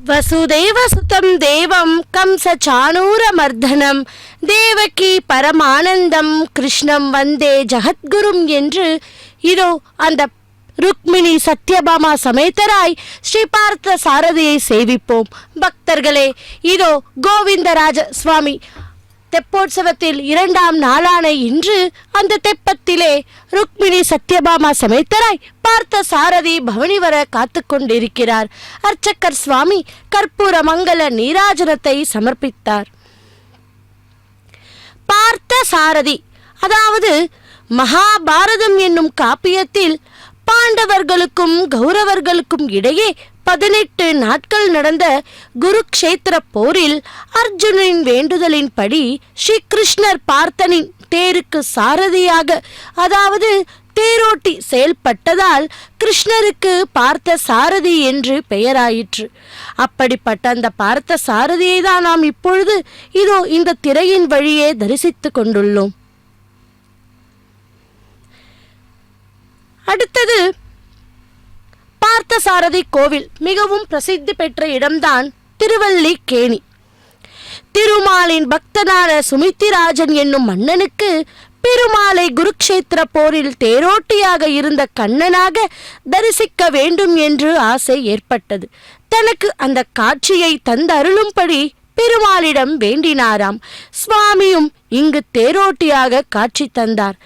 வசுதேவசுதம் தேவம் கம்ச சாணூர மர்தனம் தேவகி பரமானந்தம் கிருஷ்ணம் வந்தே ஜகத்குரும் என்று இதோ அந்த ருக்மிணி சத்யபாமா சமேதராய் ஸ்ரீ பார்த்த சாரதியை சேவிப்போம். பக்தர்களே, இதோ கோவிந்தராஜ சுவாமி தெப்போற்சவத்தில் 2ஆம் நாளான இன்று அந்த தெப்பத்திலே ருக்மிணி சத்யபாமா சமேதராய் பார்த்த சாரதி பவனி வர காத்து கொண்டிருக்கிறார். அர்ச்சகர் சுவாமி கற்பூர மங்கள நீராஜனத்தை சமர்ப்பித்தார். பார்த்த சாரதி, அதாவது மகாபாரதம் என்னும் காப்பியத்தில் பாண்டவர்களுக்கும் கௌரவர்களுக்கும் இடையே 18 நாட்கள் நடந்த குருக்ஷேத்திர போரில் அர்ஜுனனின் வேண்டுதலின்படி ஸ்ரீ கிருஷ்ணர் பார்த்தனின் தேருக்கு சாரதியாக, அதாவது தேரோட்டி செயல்பட்டதால் கிருஷ்ணருக்கு பார்த்த சாரதி என்று பெயராயிற்று. அப்படிப்பட்ட அந்த பார்த்த சாரதியை தான் நாம் இப்பொழுது இதோ இந்த திரையின் வழியே தரிசித்துக் கொண்டுள்ளோம். அடுத்தது பார்த்த சாரதி கோவில் மிகவும் பிரசித்தி பெற்ற இடம்தான் திருவல்லிக்கேணி. திருமாலின் பக்தனான சுமித்திராஜன் என்னும் மன்னனுக்கு பெருமாளை குருக்ஷேத்திர போரில் தேரோட்டியாக இருந்த கண்ணனாக தரிசிக்க வேண்டும் என்று ஆசை ஏற்பட்டது. தனக்கு அந்த காட்சியை தந்தருளும்படி பெருமாளிடம் வேண்டினாராம். சுவாமியும் இங்கு தேரோட்டியாக காட்சி தந்தார்.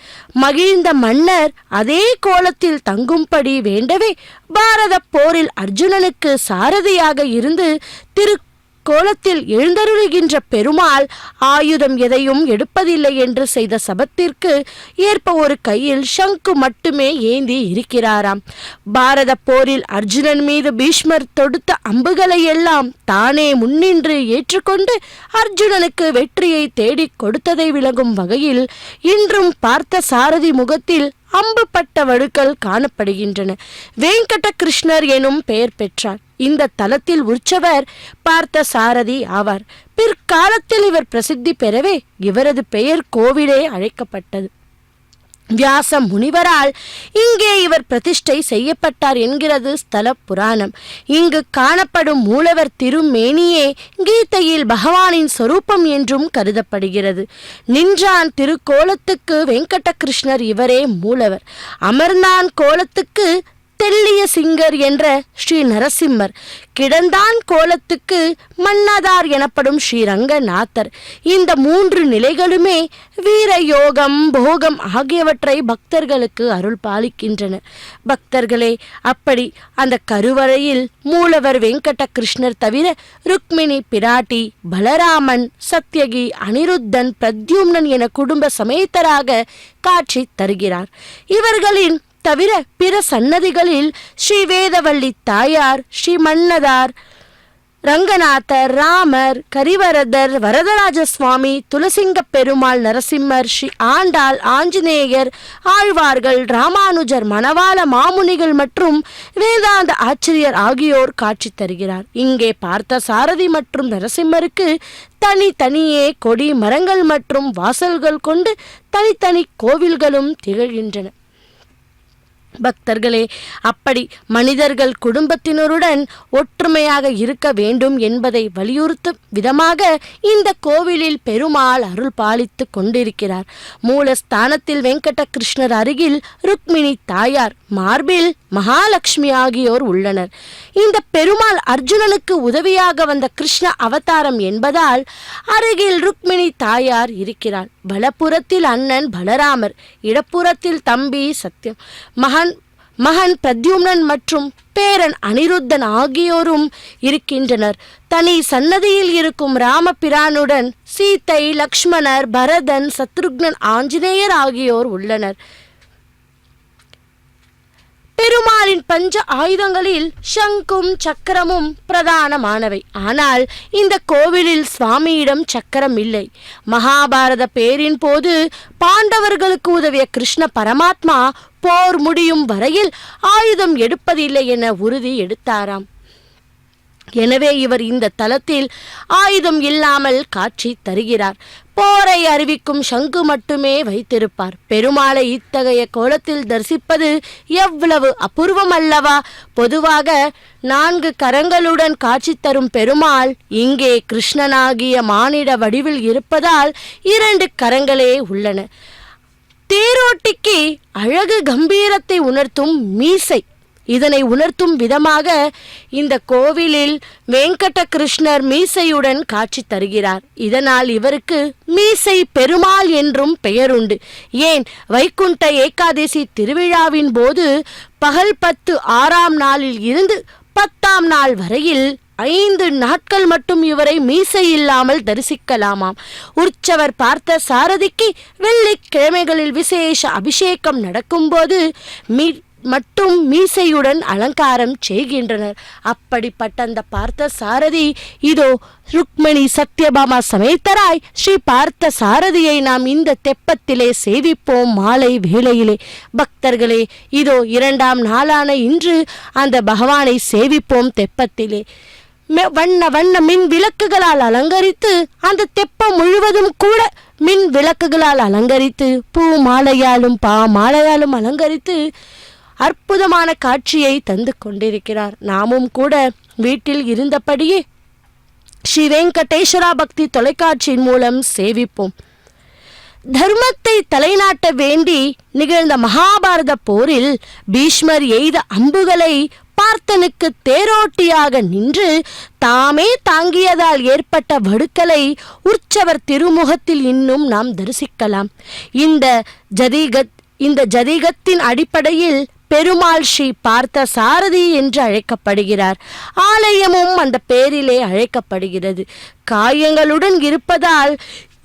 மகிழ்ந்த மன்னர் அதே கோலத்தில் தங்கும்படி வேண்டவே பாரத போரில் அர்ஜுனனுக்கு சாரதியாக இருந்து கோலத்தில் எழுந்தருளுகின்ற பெருமாள் ஆயுதம் எதையும் எடுப்பதில்லை என்று செய்த சபத்திற்கு ஏற்ப ஒரு கையில் சங்கு மட்டுமே ஏந்தி இருக்கிறாராம். பாரத போரில் அர்ஜுனன் மீது பீஷ்மர் தொடுத்த அம்புகளை எல்லாம் தானே முன்னின்று ஏற்றுக்கொண்டு அர்ஜுனனுக்கு வெற்றியை தேடிக் கொடுத்ததை விளங்கும் வகையில் இன்றும் பார்த்த சாரதி முகத்தில் அம்பு பட்ட வடுக்கள் காணப்படுகின்றன. வெங்கட கிருஷ்ணர் எனும் பெயர் பெற்றார். இந்த தலத்தில் உற்சவர் பார்த்த சாரதி ஆவார். பிற்காலத்தில் இவர் பிரசித்தி பெறவே இவரது பெயர் கோவிலே அழைக்கப்பட்டது. வியாச முனிவரால் இங்கே இவர் பிரதிஷ்டை செய்யப்பட்டார் என்கிறது ஸ்தல புராணம். இங்கு காணப்படும் மூலவர் திருமேனியே கீதையில் பகவானின் சொரூபம் என்றும் கருதப்படுகிறது. நின்றான் திருக்கோலத்துக்கு வெங்கட கிருஷ்ணர் இவரே மூலவர். அமர்ந்தான் கோலத்துக்கு தெல்லிய சிங்கர் என்ற ஸ்ரீ நரசிம்மர், கிடந்தான் கோலத்துக்கு மன்னதார் எனப்படும் ஸ்ரீரங்கநாதர். இந்த 3 நிலைகளுமே வீர யோகம் போகம் ஆகியவற்றை பக்தர்களுக்கு அருள் பாலிக்கின்றன. பக்தர்களே, அப்படி அந்த கருவறையில் மூலவர் வெங்கட கிருஷ்ணர் தவிர ருக்மிணி பிராட்டி, பலராமன், சத்யகி, அனிருத்தன், பிரத்யும்னன் என குடும்ப சமேதராக காட்சி தருகிறார். இவர்களின் தவிர பிற சன்னதிகளில் ஸ்ரீ வேதவள்ளி தாயார், ஸ்ரீ மன்னதார், ரங்கநாதர், ராமர், கரிவரதர், வரதராஜ சுவாமி, துளசிங்க பெருமாள், நரசிம்மர், ஸ்ரீ ஆண்டாள், ஆஞ்சநேயர், ஆழ்வார்கள், ராமானுஜர், மணவாள மாமுனிகள் மற்றும் வேதாந்த ஆச்சரியர் ஆகியோர் காட்சி தருகிறார். இங்கே பார்த்த சாரதி மற்றும் நரசிம்மருக்கு தனியே கொடி மரங்கள் மற்றும் வாசல்கள் கொண்டு தனித்தனி கோவில்களும் திகழ்கின்றன. பக்தர்களே, அப்படி மனிதர்கள் குடும்பத்தினருடன் ஒற்றுமையாக இருக்க வேண்டும் என்பதை வலியுறுத்தும் விதமாக இந்த கோவிலில் பெருமாள் அருள் பாலித்து கொண்டிருக்கிறார். மூலஸ்தானத்தில் வெங்கட கிருஷ்ணர் அருகில் ருக்மிணி தாயார், மார்பில் மகாலட்சுமி ஆகியோர் உள்ளனர். இந்த பெருமாள் அர்ஜுனனுக்கு உதவியாக வந்த கிருஷ்ண அவதாரம் என்பதால் அருகில் ருக்மிணி தாயார் இருக்கிறார். வலப்புறத்தில் அண்ணன் பலராமர், இடப்புறத்தில் தம்பி சத்யம், மகன் பிரத்யும்னன் மற்றும் பேரன் அனிருத்தன் ஆகியோரும் இருக்கின்றனர். தனி சன்னதியில் இருக்கும் ராமபிரானுடன் சீதை, லக்ஷ்மணர், பரதன், சத்ருக்னன், ஆஞ்சநேயர் ஆகியோர் உள்ளனர். பெருமாளின் பஞ்ச ஆயுதங்களில் சங்கும் சக்கரமும் பிரதானமானவை. ஆனால் இந்த கோவிலில் சுவாமியிடம் சக்கரம் இல்லை. மகாபாரத பேரின் போது பாண்டவர்களுக்கு உதவிய கிருஷ்ண பரமாத்மா போர் முடியும் வரையில் ஆயுதம் எடுப்பதில்லை என உறுதி எடுத்தாராம். எனவே இவர் இந்த தலத்தில் ஆயுதம் இல்லாமல் காட்சி தருகிறார். போரை அறிவிக்கும் சங்கு மட்டுமே வைத்திருப்பார். பெருமாளை இத்தகைய கோலத்தில் தரிசிப்பது எவ்வளவு அபூர்வம் அல்லவா? பொதுவாக 4 கரங்களுடன் காட்சி தரும் பெருமாள் இங்கே கிருஷ்ணனாகிய மானிட வடிவில் இருப்பதால் 2 கரங்களே உள்ளன. தேரோட்டிக்கு அழகு கம்பீரத்தை உணர்த்தும் மீசை. இதனை உணர்த்தும் விதமாக இந்த கோவிலில் வெங்கட கிருஷ்ணர் மீசையுடன் காட்சி தருகிறார். இதனால் இவருக்கு மீசை பெருமாள் என்றும் பெயருண்டு. ஏன், வைகுண்ட ஏகாதசி திருவிழாவின் போது பகல் 10 6ஆம் நாளில் இருந்து 10ஆம் நாள் வரையில் 5 நாட்கள் மட்டும் இவரை மீசை இல்லாமல் தரிசிக்கலாமாம். உற்சவர் பார்த்த சாரதிக்கு வெள்ளிக்கிழமைகளில் விசேஷ அபிஷேகம் நடக்கும்போது மட்டும் மீசையுடன் அலங்காரம் செய்கின்றனர். அப்படிப்பட்ட அந்த பார்த்த சாரதி இதோ ருக்மணி சத்யபாமா சமேதராய் ஸ்ரீ பார்த்த சாரதியை நாம் இந்த தெப்பத்திலே சேவிப்போம் மாலை வேளையிலே. பக்தர்களே, இதோ 2ஆம் நாளான இன்று அந்த பகவானை சேவிப்போம் தெப்பத்திலே. வண்ண வண்ண மின் விளக்குகளால் அலங்கரித்து அந்த தெப்பம் முழுவதும் கூட மின் விளக்குகளால் அலங்கரித்து பூ மாலையாலும் மாலையாலும் அலங்கரித்து அற்புதமான காட்சியை தந்து கொண்டிருக்கிறார். நாமும் கூட வீட்டில் இருந்தபடியே ஸ்ரீ வெங்கடேஸ்வரா பக்தி தொலைக்காட்சியின் மூலம் சேவிப்போம். தர்மத்தை தலைநாட்ட வேண்டி நிகழ்ந்த மகாபாரத போரில் பீஷ்மர் எய்த அம்புகளை பார்த்தனுக்கு தேரோட்டியாக நின்று தாமே தாங்கியதால் ஏற்பட்ட வடுக்களை உற்சவர் திருமுகத்தில் இன்னும் நாம் தரிசிக்கலாம். இந்த ஜதிகத்தின் அடிப்படையில் பெருமாள் ஸ்ரீ பார்த்த சாரதி என்று அழைக்கப்படுகிறார். ஆலயமும் அந்த பேரிலே அழைக்கப்படுகிறது. காயங்களுடன் இருப்பதால்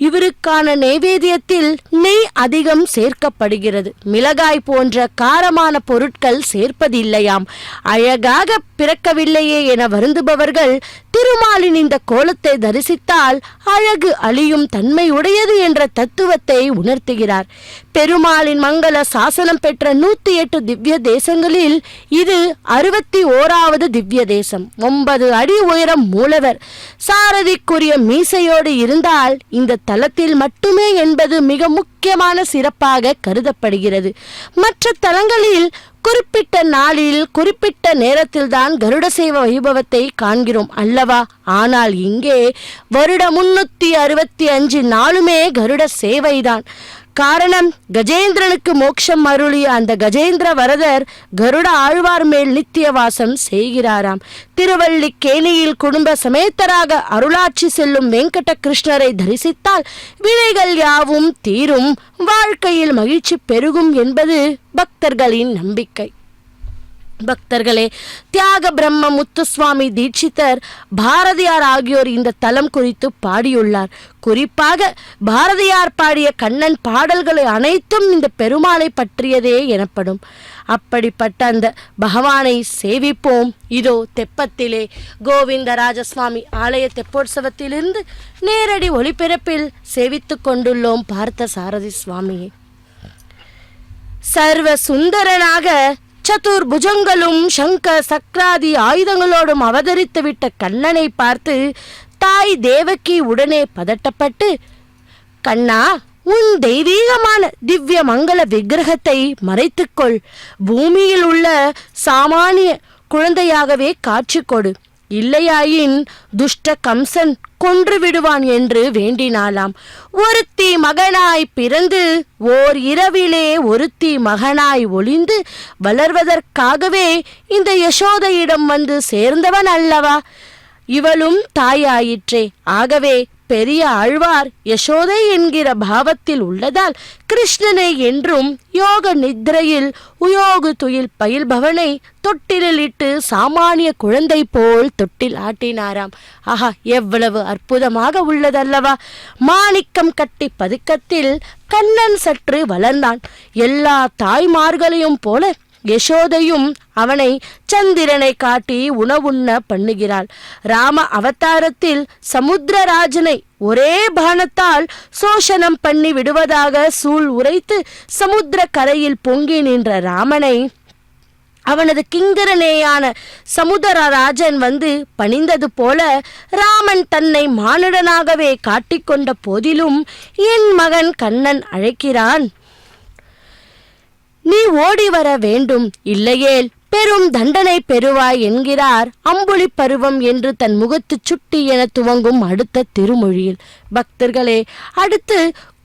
இவருக்கான நைவேத்தியத்தில் நெய் அதிகம் சேர்க்கப்படுகிறது. மிளகாய் போன்ற காரமான பொருட்கள் சேர்ப்பதில்லையாம். அழகாக பிறக்கவில்லையே என வருந்துபவர்கள் திருமாலின் இந்த கோலத்தை தரிசித்தால் அழகு அழியும் தன்மை உடையது என்ற தத்துவத்தை உணர்த்துகிறார். பெருமாளின் மங்கள சாசனம் பெற்ற 108 திவ்ய தேசங்களில் இது 61வது திவ்ய தேசம். 9 அடி உயரம் மூலவர். சாரதிக்குரிய மீசையோடு இருந்தால் இந்த தலத்தில் மட்டுமே என்பது மிக முக்கியமான சிறப்பாக கருதப்படுகிறது. மற்ற தலங்களில் குறிப்பிட்ட நாளில் குறிப்பிட்ட நேரத்தில் தான் கருட சேவை வைபவத்தை காண்கிறோம் அல்லவா? ஆனால் இங்கே வருடம் 365 நாளுமே கருட சேவைதான். காரணம், கஜேந்திரனுக்கு மோட்சம் அருளிய அந்த கஜேந்திர வரதர் கருட ஆழ்வார் மேல் நித்திய வாசம் செய்கிறாராம். திருவல்லிக்கேணியில் குடும்ப சமேதராக அருளாட்சி செல்லும் வெங்கட கிருஷ்ணரை தரிசித்தால் வினைகள் யாவும் தீரும், வாழ்க்கையில் மகிழ்ச்சி பெருகும் என்பது பக்தர்களின் நம்பிக்கை. பக்தர்களே, தியாக பிரம்ம முத்துசுவாமி தீட்சிதர், பாரதியார் ஆகியோர் இந்த தலம் குறித்து பாடியுள்ளார். குறிப்பாக பாரதியார் பாடிய கண்ணன் பாடல்களை அனைத்தும் இந்த பெருமாளை பற்றியதே எனப்படும். அப்படிப்பட்ட அந்த பகவானை சேவிப்போம். இதோ தெப்பத்திலே கோவிந்தராஜசுவாமி ஆலய தெப்போற்சவத்திலிருந்து நேரடி ஒளிபரப்பில் சேவித்து கொண்டுள்ளோம் பார்த்த சாரதி சுவாமியை. சர்வ சுந்தரனாக சதுர்புஜங்களும் சங்க சக்ராதி ஆயுதங்களோடும் அவதரித்து விட்ட கண்ணனை பார்த்து தாய் தேவகி உடனே பதட்டப்பட்டு, கண்ணா, உன் தெய்வீகமான திவ்ய மங்கள விக்கிரகத்தை மறைத்துக்கொள், பூமியில் உள்ள சாமானிய குழந்தையாகவே காட்சி கொடு, இல்லையாயின் துஷ்ட கம்சன் கொன்று விடுவான் என்று வேண்டினாளாம். ஒருத்தி மகனாய் பிறந்து ஓர் இரவிலே ஒருத்தி மகனாய் ஒளிந்து வளர்வதற்காகவே இந்த யசோதையிடம் வந்து சேர்ந்தவன் அல்லவா? இவளும் தாயாயிற்றே. ஆகவே பெரிய ஆழ்வார் யசோதை என்கிற பாவத்தில் உள்ளதால் கிருஷ்ணனை என்றும் யோக நித்ரையில் உயோகு துயில் பயில்பவனை தொட்டிலில் இட்டு சாமானிய குழந்தை போல் தொட்டில் ஆட்டினாராம். ஆஹா, எவ்வளவு அற்புதமாக உள்ளதல்லவா! மாணிக்கம் கட்டி பதுக்கத்தில் கண்ணன் சற்று வளர்ந்தான். எல்லா தாய்மார்களையும் போல யசோதையும் அவனை சந்திரனை காட்டி உணவுண்ண பண்ணுகிறாள். ராம அவதாரத்தில் சமுத்திரராஜனை ஒரே பானத்தால் சோஷனம் பண்ணி விடுவதாக சூள் உரைத்து சமுத்திர கரையில் பொங்கி நின்ற ராமனை அவனது கிங்கரனேயான சமுதரராஜன் வந்து பணிந்தது போல ராமன் தன்னை மானுடனாகவே காட்டிக்கொண்ட போதிலும் என் மகன் கண்ணன் அழைக்கிறான். நீ ஓடி வர வேண்டும், இல்லையேல் பெரும் தண்டனை பெறுவாய் என்கிறார் அம்புலி பருவம் என்று தன் முகத்து சுட்டி என துவங்கும் அடுத்த திருமொழியில். பக்தர்களே, அடுத்து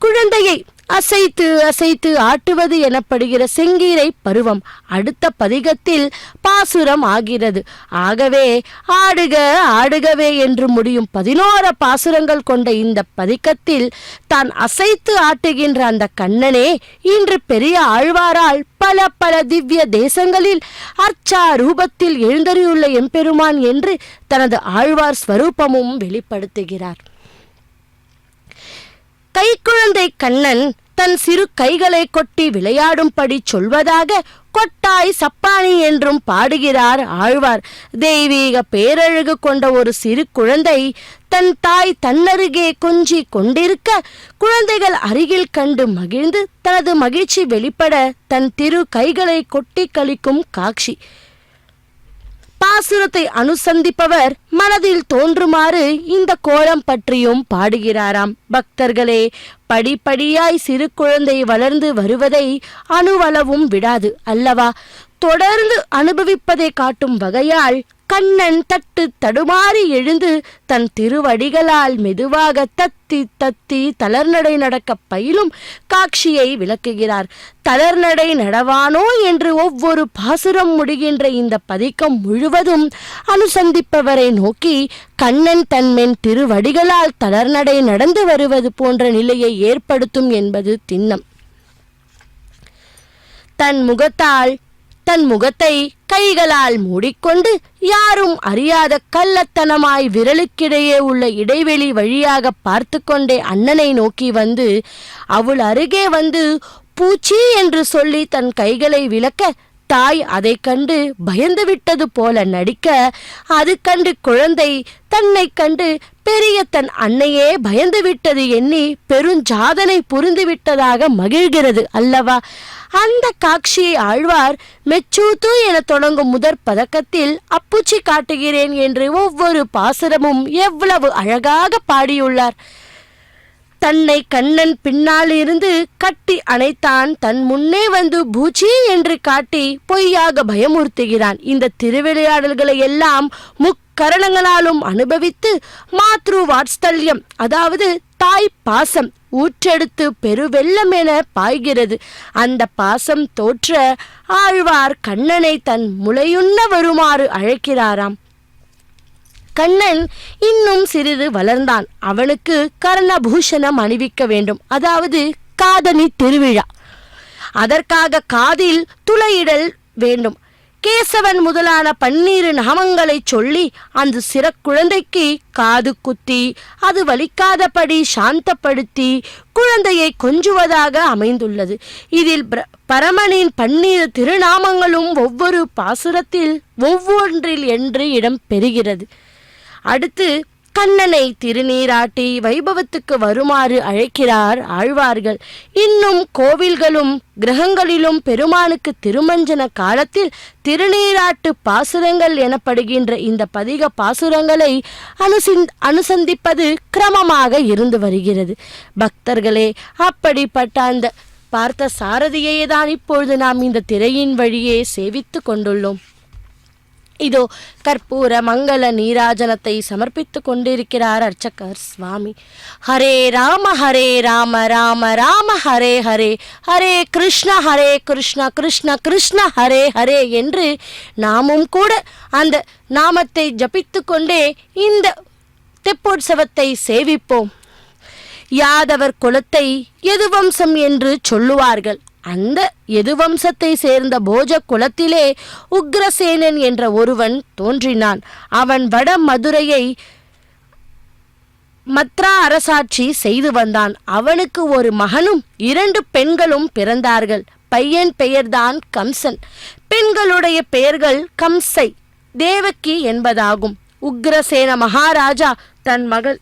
குழந்தையை அசைத்து அசைத்து ஆட்டுவது எனப்படுகிற செங்கீரை பருவம் அடுத்த பதிகத்தில் பாசுரம் ஆகிறது. ஆகவே ஆடுக ஆடுகவே என்று முடியும் 11 பாசுரங்கள் கொண்ட இந்த பதிகத்தில் தான் அசைத்து ஆட்டுகின்ற அந்த கண்ணனே இன்று பெரிய ஆழ்வாரால் பல பல திவ்ய தேசங்களில் அர்ச்சா ரூபத்தில் எழுந்தறியுள்ள எம்பெருமான் என்று தனது ஆழ்வார் ஸ்வரூபமும் வெளிப்படுத்துகிறார். கைக்குழந்தை கண்ணன் தன் சிறு கைகளை கொட்டி விளையாடும்படி சொல்வதாக கொட்டாய் சப்பானி என்றும் பாடுகிறார் ஆழ்வார். தெய்வீக பேரழகு கொண்ட ஒரு சிறு குழந்தை தன் தாய் தன்னருகே கொஞ்சி கொண்டிருக்க குழந்தைகள் அருகில் கண்டு மகிழ்ந்து தனது மகிழ்ச்சி வெளிப்பட தன் திரு கைகளை கொட்டி கழிக்கும் காட்சி. பாசுரத்தை அனுசந்திப்பவர் மனதில் தோன்றுமாறு இந்த கோலம் பற்றியும் பாடுகிறாராம். பக்தர்களே, படிப்படியாய் சிறு குழந்தை வளர்ந்து வருவதை அணுவளவும் விடாது அல்லவா? தொடர்ந்து அனுபவிப்பதை காட்டும் வகையால் கண்ணன் தட்டு தடுமாறி எழுந்து தன் திருவடிகளால் மெதுவாக தத்தி தத்தி தளர்நடை நடக்க பயிலும் காட்சியை விளக்குகிறார். தளர்நடை நடவானோ என்று ஒவ்வொரு பாசுரம் முடிகின்ற இந்த பதிகம் முழுவதும் அனுசந்திப்பவரை நோக்கி கண்ணன் தன்மென் திருவடிகளால் தளர்நடை நடந்து வருவது போன்ற நிலையை ஏற்படுத்தும் என்பது திண்ணம். தன் முகத்தை கைகளால் மூடிக்கொண்டு யாரும் அறியாத கள்ளத்தனமாய் விரலுக்கிடையே உள்ள இடைவெளி வழியாக பார்த்து கொண்டே அண்ணனை நோக்கி வந்து அவள் அருகே வந்து பூச்சி என்று சொல்லி தன் கைகளை விலக்க தாய் அதை கண்டு பயந்து விட்டது போல நடிக்க, அது கண்டு குழந்தை தன்னை கண்டு பெரிய தன் அன்னையே பயந்து விட்டது எண்ணி பெருஞ்சாதனை புரிந்துவிட்டதாக மகிழ்கிறது அல்லவா? அந்த காட்சியை ஆழ்வார் மெச்சூத்து என தொடங்கும் முதற் பதக்கத்தில் அப்புச்சி காட்டுகிறேன் என்று ஒவ்வொரு பாசுரமும் எவ்வளவு அழகாக பாடியுள்ளார். தன்னை கண்ணன் பின்னால் இருந்து கட்டி அணைத்தான், தன் முன்னே வந்து பூச்சி என்று காட்டி பொய்யாக பயமுறுத்துகிறான். இந்த திருவிளையாடல்களை எல்லாம் முக்கரணங்களாலும் அனுபவித்து மாத்ரு வாத்சல்யம், அதாவது தாய் பாசம் ஊற்றெடுத்து பெருவெள்ளம் என பாய்கிறது. அந்த பாசம் தோற்ற ஆழ்வார் கண்ணனை தன் முளையுண்ண வருமாறு அழைக்கிறாராம். கண்ணன் இன்னும் சிறிது வளர்ந்தான். அவனுக்கு கர்ணபூஷணம் அணிவிக்க வேண்டும், அதாவது காதணி திருவிழா. அதற்காக காதில் துளையிடல் வேண்டும். கேசவன் முதலான 12 நாமங்களை சொல்லி அந்த சிறக்குழந்தைக்கு காது குத்தி அது வலிக்காதபடி சாந்தப்படுத்தி குழந்தையை கொஞ்சுவதாக அமைந்துள்ளது. இதில் பரமனின் 12 திருநாமங்களும் ஒவ்வொரு பாசுரத்தில் ஒவ்வொன்றில் என்று இடம் பெறுகிறது. அடுத்து கண்ணனை திருநீராட்டி வைபவத்துக்கு வருமாறு அழைக்கிறார் ஆழ்வார்கள். இன்னும் கோவில்களும் கிரகங்களிலும் பெருமானுக்கு திருமஞ்சன காலத்தில் திருநீராட்டு பாசுரங்கள் எனப்படுகின்ற இந்த பதிக பாசுரங்களை அனுசந்திப்பது கிரமமாக இருந்து வருகிறது. பக்தர்களே, அப்படிப்பட்ட அந்த பார்த்த சாரதியை தான் இப்பொழுது நாம் இந்த திரையின் வழியே சேவித்து கொண்டுள்ளோம். இதோ கற்பூர மங்கள நீராஜனத்தை சமர்ப்பித்து கொண்டிருக்கிறார் அர்ச்சகர் சுவாமி. ஹரே ராம ராம ராம ஹரே ஹரே, ஹரே கிருஷ்ண கிருஷ்ண கிருஷ்ண ஹரே ஹரே என்று நாமும் கூட அந்த நாமத்தை ஜபித்து கொண்டே இந்த தெப்போற்சவத்தை சேவிப்போம். யாதவர் குலத்தை எதுவம்சம் என்று சொல்லுவார்கள். அந்த எதுவம்சத்தை சேர்ந்த போஜ குலத்திலே உக்ரசேனன் என்ற ஒருவன் தோன்றினான். அவன் வட மதுரையை மத்ரா அரசாட்சி செய்து வந்தான். அவனுக்கு ஒரு மகனும் 2 பெண்களும் பிறந்தார்கள். பையன் பெயர்தான் கம்சன். பெண்களுடைய பெயர்கள் கம்சை, தேவகி என்பதாகும். உக்ரசேன மகாராஜா தன் மகள்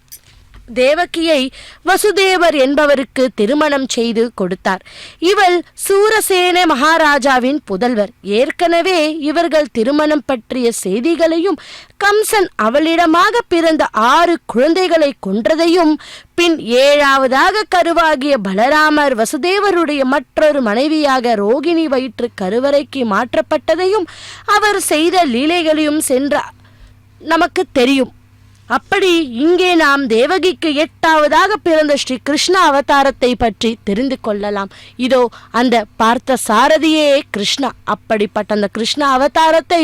தேவகியை வசுதேவர் என்பவருக்கு திருமணம் செய்து கொடுத்தார். இவள் சூரசேன மகாராஜாவின் புதல்வர். ஏற்கனவே இவர்கள் திருமணம் பற்றிய செய்திகளையும் கம்சன் அவளிடமாக பிறந்த 6 குழந்தைகளை கொன்றதையும் பின் 7ஆவதாக கருவாகிய பலராமர் வசுதேவருடைய மற்றொரு மனைவியாக ரோகிணி வயிற்று கருவறைக்கு மாற்றப்பட்டதையும் அவர் செய்த லீலைகளையும் சென்ற நமக்கு தெரியும். அப்படி இங்கே நாம் தேவகிக்கு 8ஆவதாக பிறந்த ஸ்ரீ கிருஷ்ண அவதாரத்தை பற்றி தெரிந்து கொள்ளலாம். இதோ அந்த பார்த்த சாரதியே கிருஷ்ணா. அப்படிப்பட்ட அந்த கிருஷ்ண அவதாரத்தை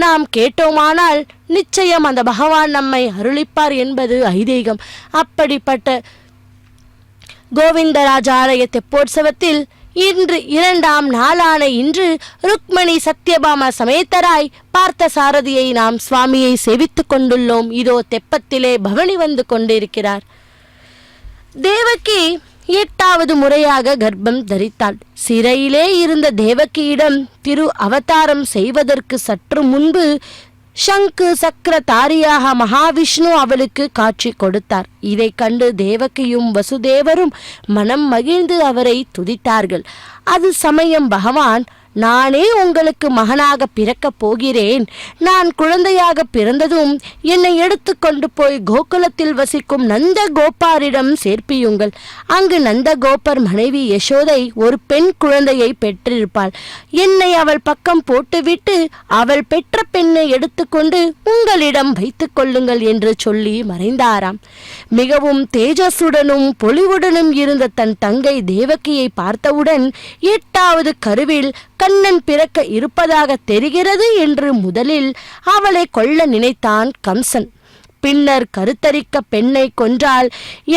நாம் கேட்டோமானால் நிச்சயம் அந்த பகவான் நம்மை அருளிப்பார் என்பது ஐதீகம். அப்படிப்பட்ட கோவிந்தராஜாலய தெப்போற்சவத்தில் இன்று 2ஆம் நாளான இன்று ருக்மணி சத்யபாமா சமேதராய் பார்த்த சாரதியை நாம் சுவாமியை சேவித்துக் கொண்டுள்ளோம். இதோ தெப்பத்திலே பவனி வந்து கொண்டிருக்கிறார். தேவகி 8வது முறையாக கர்ப்பம் தரித்தாள். சிறையிலே இருந்த தேவகியிடம் திரு அவதாரம் செய்வதற்கு சற்று முன்பு சங்கு சக்கரதாரியாக மகாவிஷ்ணு அவளுக்கு காட்சி கொடுத்தார். இதை கண்டு தேவகியும் வசுதேவரும் மனம் மகிழ்ந்து அவரை துதித்தார்கள். அது சமயம் பகவான், நானே உங்களுக்கு மகனாக பிறக்கப் போகிறேன். நான் குழந்தையாக பிறந்ததும் என்னை எடுத்து கொண்டு போய் கோகுலத்தில் வசிக்கும் நந்த கோபாரிடம் சேர்ப்பியுங்கள். அங்கு நந்த கோபர் மனைவி யசோதை ஒரு பெண் குழந்தையை பெற்றிருப்பாள். என்னை அவள் பக்கம் போட்டுவிட்டு அவள் பெற்ற பெண்ணை எடுத்துக்கொண்டு உங்களிடம் வைத்துக் கொள்ளுங்கள் என்று சொல்லி மறைந்தாராம். மிகவும் தேஜஸுடனும் பொலிவுடனும் இருந்த தன் தங்கை தேவகியை பார்த்தவுடன் 8வது கருவில் கண்ணன் பிறக்க இருப்பதாக தெரிகிறது என்று முதலில் அவளை கொல்ல நினைத்தான் கம்சன். பின்னர் கருத்தரிக்க பெண்ணை கொன்றால்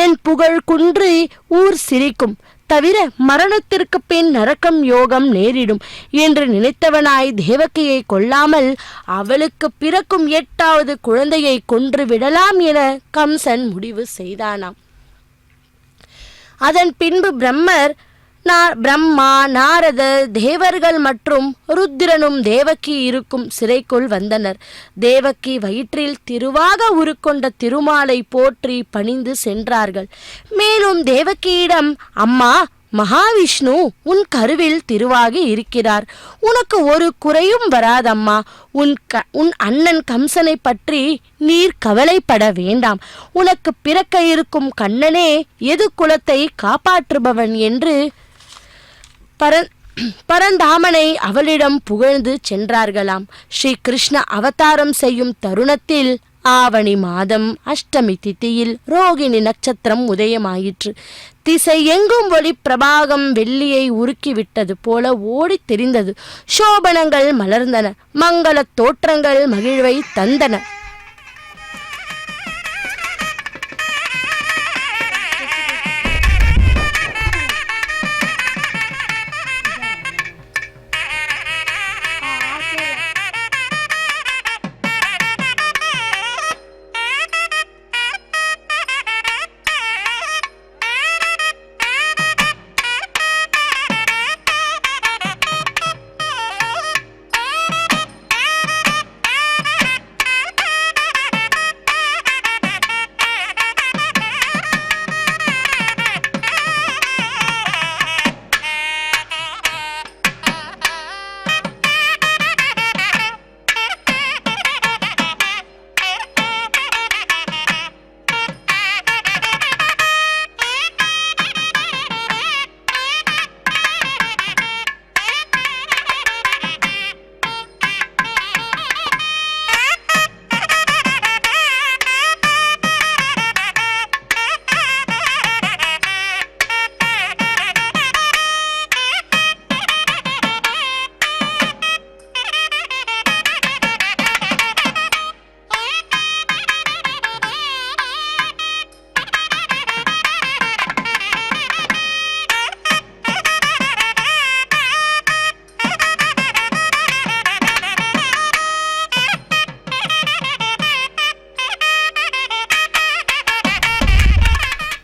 என் புகழ் குன்றி ஊர் சிரிக்கும், தவிர மரணத்திற்கு பின் நரகம் யோகம் நேரிடும் என்று நினைத்தவனாய் தேவகியை கொல்லாமல் அவளுக்கு பிறக்கும் 8வது குழந்தையை கொன்று விடலாம் என கம்சன் முடிவு செய்தானாம். அதன் பின்பு பிரம்மா, நாரதர், தேவர்கள் மற்றும் ருத்திரனும் தேவகி இருக்கும் சிறைக்குள் வந்தனர். தேவகி வயிற்றில் திருவாக உருக்கொண்ட திருமாலை போற்றி பணிந்து சென்றார்கள். மேலும் தேவகியிடம், அம்மா, மகாவிஷ்ணு உன் கருவில் திருவாகி இருக்கிறார். உனக்கு ஒரு குறையும் வராதம்மா. உன் அண்ணன் கம்சனை பற்றி நீர் கவலைப்பட வேண்டாம். உனக்கு பிறக்க இருக்கும் கண்ணனே எது குலத்தை காப்பாற்றுபவன் என்று பரந்தாமனை அவளிடம் புகழ்ந்து சென்றார்களாம். ஸ்ரீ கிருஷ்ண அவதாரம் செய்யும் தருணத்தில் ஆவணி மாதம் அஷ்டமி திதியில் ரோகிணி நட்சத்திரம் உதயமாயிற்று. திசை எங்கும் ஒளி பிரபாகம் வெள்ளியை உருக்கிவிட்டது போல ஓடி தெரிந்தது. சோபனங்கள் மலர்ந்தன. மங்கள தோற்றங்கள் மகிழ்வை தந்தன.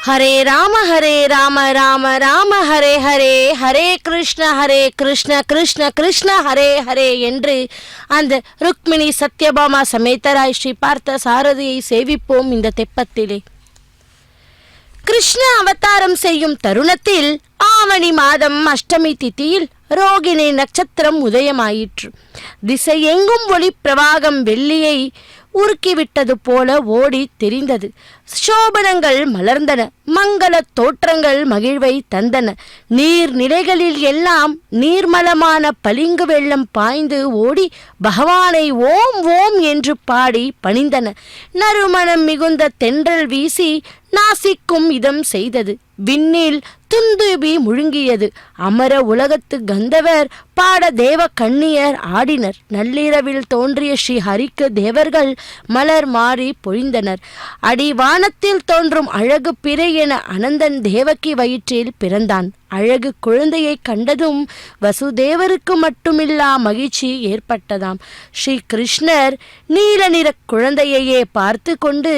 ஹரே ராம ராம ராம ஹரே ஹரே, ஹரே கிருஷ்ண கிருஷ்ண கிருஷ்ண ஹரே ஹரே என்று அந்த ருக்மிணி சத்யபாமா சமேதராய் ஸ்ரீ பார்த்த சாரதியை சேவிப்போம் இந்த தெப்பத்திலே. கிருஷ்ண அவதாரம் செய்யும் தருணத்தில் ஆவணி மாதம் அஷ்டமி திதியில் ரோகிணி நட்சத்திரம் உதயமாயிற்று. திசை எங்கும் ஒளி பிரவாகம் வெள்ளியை உருக்கிவிட்டது போல ஓடி தெரிந்தது. சோபனங்கள் மலர்ந்தன, மங்கள தோற்றங்கள் மகிழ்வை தந்தன. நீர்நிலைகளில் எல்லாம் நீர்மலமான பளிங்கு வெள்ளம் பாய்ந்து ஓடி பகவானை ஓம் ஓம் என்று பாடி பணிந்தன. நறுமணம் மிகுந்த தென்றல் வீசி நாசிக்கும் இதம் செய்தது. விண்ணில் துந்துபி முழுங்கியது. அமர உலகத்து கந்தவர் பாட தேவ கண்ணியர் ஆடினர். நள்ளிரவில் தோன்றிய ஸ்ரீ ஹரிக்கு தேவர்கள் மலர் மாறி பொழிந்தனர். அடிவானத்தில் தோன்றும் அழகு பிறை என அனந்தன் தேவகி வயிற்றில் பிறந்தான். அழகு குழந்தையை கண்டதும் வசுதேவருக்கு மட்டுமில்லா மகிழ்ச்சி ஏற்பட்டதாம். ஸ்ரீ கிருஷ்ணர் நீல நிற குழந்தையையே பார்த்து கொண்டு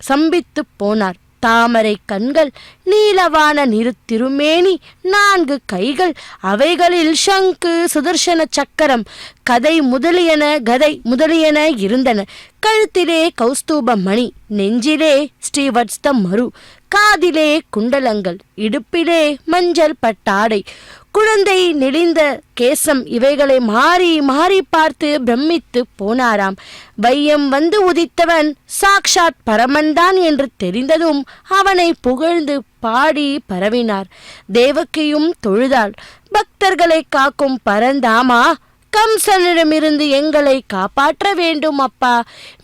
சம்பித்து போனார். தாமரை கண்கள், நீலவான நிறு திருமேனி, 4 கைகள், அவைகளில் சங்கு சுதர்சன சக்கரம் கதை முதலியன இருந்தன. கழுத்திலே கௌஸ்தூப மணி, நெஞ்சிலே ஸ்ரீவத்ஸ்த மரு, காதிலே குண்டலங்கள், இடுப்பிலே மஞ்சள் பட்டாடை, குழந்தை நெளிந்த கேசம், இவைகளை மாறி மாறி பார்த்து பிரமித்து போனாராம். வையம் வந்து உதித்தவன் சாக்ஷாத் பரமன்தான் என்று தெரிந்ததும் அவனை புகழ்ந்து பாடி பரவினார். தேவகியும் தொழுதாள். பக்தர்களை காக்கும் பரந்தாமா, கம்சனிடமிருந்து எங்களை காப்பாற்ற வேண்டும் அப்பா.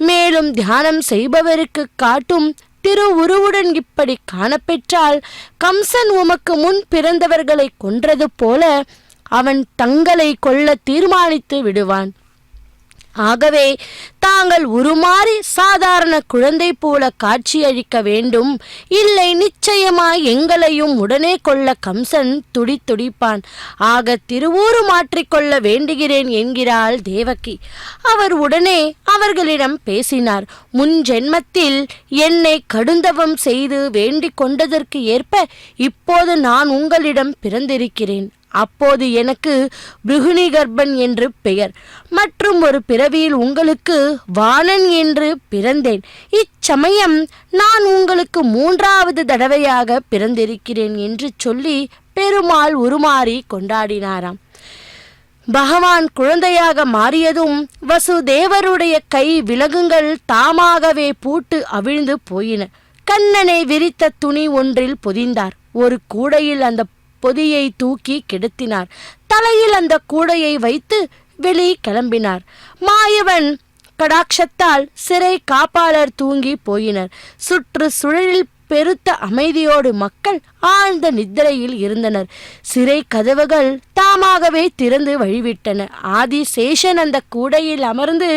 மேலும் தியானம் செய்பவருக்கு காட்டும் திருவுருவுடன் இப்படி காணப்பெற்றால் கம்சன் உமக்கு முன் பிறந்தவர்களை கொன்றது போல அவன் தங்களை கொல்ல தீர்மானித்து விடுவான். ஆகவே தாங்கள் உருமாறி சாதாரண குழந்தை போல காட்சியளிக்க வேண்டும். இல்லை, நிச்சயமாய் எங்களையும் உடனே கொள்ள கம்சன் துடிப்பான். ஆக திருவூரு மாற்றிக்கொள்ள வேண்டுகிறேன் என்கிறாள் தேவகி. அவர் உடனே அவர்களிடம் பேசினார். முன் ஜென்மத்தில் என்னை கடுந்தவம் செய்து வேண்டிக் கொண்டதற்கு ஏற்ப இப்போது நான் உங்களிடம் பிறந்திருக்கிறேன். அப்போது எனக்கு பிருகுணி கர்ப்பன் என்று பெயர். மற்றும் ஒரு பிறவியில் உங்களுக்கு வாணன் என்று பிறந்தேன். இச்சமயம் நான் உங்களுக்கு 3வது தடவையாக பிறந்திருக்கிறேன் என்று சொல்லி பெருமாள் உருமாறி கொண்டாடினாராம். பகவான் குழந்தையாக மாறியதும் வசுதேவருடைய கை விலகுங்கள் தாமாகவே பூட்டு அவிழ்ந்து போயின. கண்ணனை விரித்த துணி ஒன்றில் பொதிந்தார். ஒரு கூடையில் அந்த பொதியை தூக்கி கிடத்தினார். தலையில் அந்த கூடையை வைத்து வெளி கிளம்பினார். மாயவன் கடாட்சத்தால் சிறை காப்பாளர் தூங்கி போயினர். சுற்று சுழலில் பெருத்த அமைதியோடு மக்கள் ஆழ்ந்த நித்திரையில் இருந்தனர். சிறை கதவுகள் தாமாகவே திறந்து வழிவிட்டன. ஆதிசேஷன் அந்த கூடையில் அமர்ந்து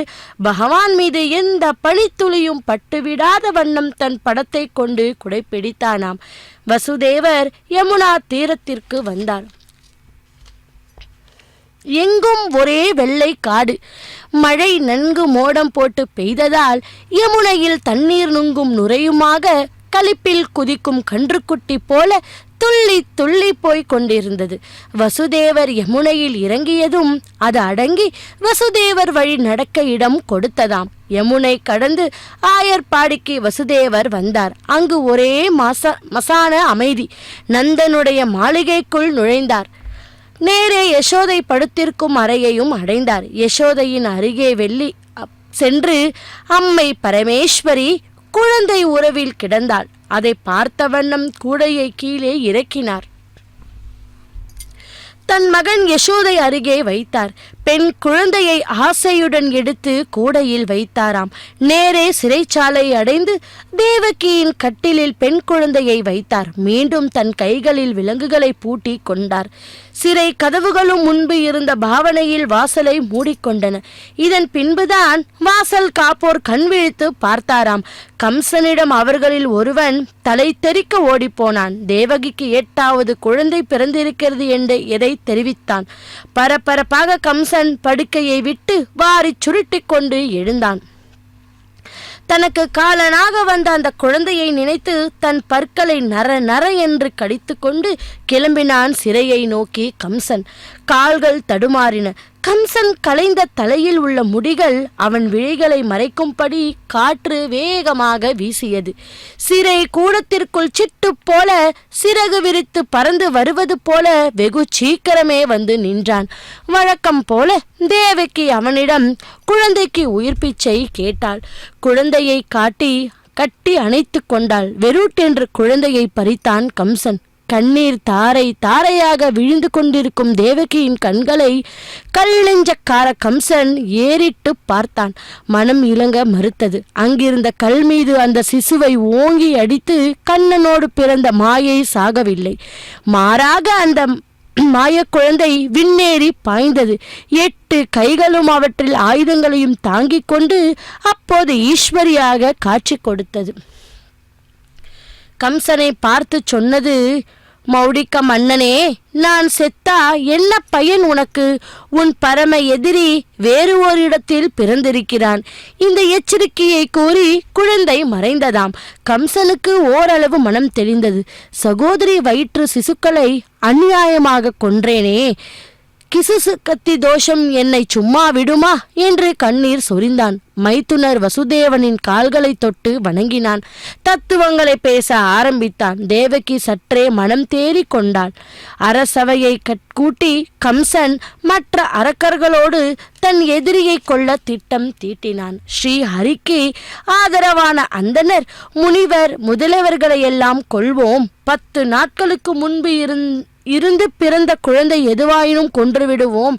பகவான் மீது எந்த பனித்துளியும் பட்டுவிடாத வண்ணம் தன் படத்தை கொண்டு குடைப்பிடித்தானாம். வசுதேவர் யமுனா தீரத்திற்கு வந்தார். எங்கும் ஒரே வெள்ளை காடு. மழை நன்கு மோடம் போட்டு பெய்ததால் யமுனையில் தண்ணீர் நுங்கும் நுரையுமாக களிப்பில் குதிக்கும் கன்றுக்குட்டி போல துள்ளி துள்ளி போய் கொண்டிருந்தது. வசுதேவர் யமுனையில் இறங்கியதும் அது அடங்கி வசுதேவர் வழி நடக்க இடம் கொடுத்ததாம். யமுனை கடந்து ஆயர்பாடிக்கு வசுதேவர் வந்தார். அங்கு ஒரே மசான அமைதி. நந்தனுடைய மாளிகைக்குள் நுழைந்தார். நேரே யசோதை படுத்திருக்கும் அறையையும் அடைந்தார். யசோதையின் அருகே சென்று அம்மை பரமேஸ்வரி குழந்தை உறவில் கிடந்தாள். அதை பார்த்த வண்ணம் கூடையை கீழே இறக்கினார். தன் மகன் யசோதை அருகே வைத்தார். பெண் குழந்தையை ஆசையுடன் எடுத்து கூடையில் வைத்தாராம். நேரே சிறைச்சாலை அடைந்து தேவகியின் கட்டிலில் பெண் குழந்தையை வைத்தார். மீண்டும் தன் கைகளில் விலங்குகளை பூட்டி கொண்டார். சிறை கதவுகளும் முன்பு இருந்த பாவனையில் வாசலை மூடிக்கொண்டன. இதன் பின்புதான் வாசல் காப்போர் கண் விழித்து பார்த்தாராம். கம்சனிடம் அவர்களில் ஒருவன் தலை தெறிக்க ஓடிப்போனான். தேவகிக்கு 8வது குழந்தை பிறந்திருக்கிறது என்று எதை தெரிவித்தான். பரபரப்பாக கம்சன் படுக்கையை விட்டு வாரி சுருட்டி கொண்டு எழுந்தான். தனக்கு காலனாக வந்த அந்த குழந்தையை நினைத்து தன் பற்களை நர நர என்று கடித்து கொண்டு கிளம்பினான் சிறையை நோக்கி கம்சன். கால்கள் தடுமாறின. கம்சன் கலைந்த தலையில் உள்ள முடிகள் அவன் விழிகளை மறைக்கும்படி காற்று வேகமாக வீசியது. சிறை கூடத்திற்குள் சிட்டு போல சிறகு விரித்து பறந்து வருவது போல வெகு சீக்கிரமே வந்து நின்றான். வழக்கம் போல தேவகி அவனிடம் குழந்தைக்கு உயிர் பிச்சை கேட்டாள். குழந்தையை கட்டி அணைத்து கொண்டாள். வெறுட்டென்று குழந்தையை பறித்தான் கம்சன். கண்ணீர் தாரை தாரையாக விழுந்து கொண்டிருக்கும் தேவகியின் கண்களை கல்லெஞ்சக்கார கம்சன் ஏறிட்டு பார்த்தான். மனம் இலங்க மறுத்தது. அங்கிருந்த கல் மீது அந்த சிசுவை ஓங்கி அடித்து கண்ணனோடு பிறந்த மாயை சாகவில்லை. மாறாக அந்த மாய குழந்தை விண்ணேறி பாய்ந்தது. 8 கைகளும் அவற்றில் ஆயுதங்களையும் தாங்கிக் கொண்டு அப்போது ஈஸ்வரியாக காட்சி கொடுத்தது. கம்சனை பார்த்து சொன்னது, மௌடிக்க மன்னனே, நான் செத்தா என்ன பயன் உனக்கு? உன் பரம எதிரி வேறு ஓர் இடத்தில் பிறந்திருக்கிறான். இந்த எச்சரிக்கையை கூறி குழந்தை மறைந்ததாம். கம்சனுக்கு ஓரளவு மனம் தெளிந்தது. சகோதரி வயிற்று சிசுக்களை அநியாயமாக கொன்றேனே, கிசுசு கத்தி தோஷம் என்னை சும்மா விடுமா என்று கண்ணீர் சொரிந்தான். மைத்துனர் வசுதேவனின் கால்களை தொட்டு வணங்கினான். தத்துவங்களை பேச ஆரம்பித்தான். தேவகி சற்றே மனம் தேறி கொண்டாள். அரசவையை கூட்டி கம்சன் மற்ற அரக்கர்களோடு தன் எதிரியை கொள்ள திட்டம் தீட்டினான். ஸ்ரீ ஹரிக்கு ஆதரவான அந்தனர் முனிவர் முதலியவர்களையெல்லாம் கொள்வோம், 10 நாட்களுக்கு முன்பு இருந்து பிறந்த குழந்தை எதுவாயினும் கொன்றுவிடுவோம்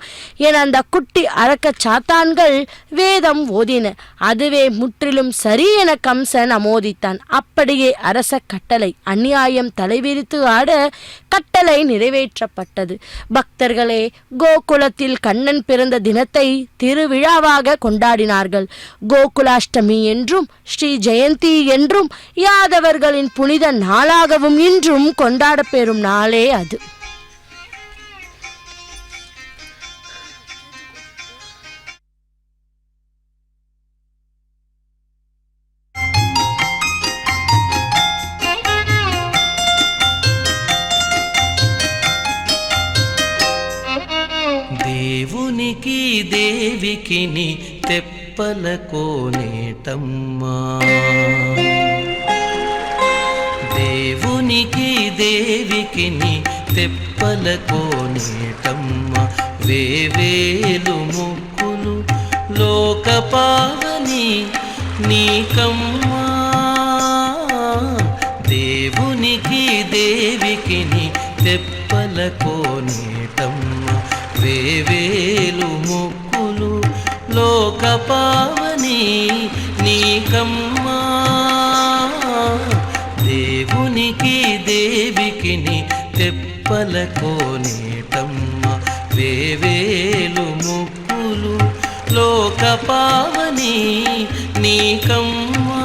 என அந்த குட்டி அரக்க சாத்தான்கள் வேதம் ஓதின. அதுவே முற்றிலும் சரி என கம்சன் அமோதித்தான். அப்படியே அரச கட்டளை. அநியாயம் தலைவிரித்து ஆட கட்டளை நிறைவேற்றப்பட்டது. பக்தர்களே, கோகுலத்தில் கண்ணன் பிறந்த தினத்தை திருவிழாவாக கொண்டாடினார்கள். கோகுலாஷ்டமி என்றும் ஸ்ரீ ஜெயந்தி என்றும் யாதவர்களின் புனித நாளாகவும் இன்றும் கொண்டாடப்பெறும் நாளே அது. దేవునికి దేవికిని తెప్పల కోనేటమ్మా, దేవునికి దేవికిని తెప్పల కోనేటమ్మా, వేవేలు ముక్కులు లోకపావని నీకమ్మా. దేవునికి దేవికిని తెప్పల కోనేటమ్మా, వేవేలు ముక్కులు లోకపావని నీకమ్మా. దేవునికి దేవికిని తెప్పల కోనేటమ్మా, వేవేలు ముక్కులు లోకపావని నీకమ్మా.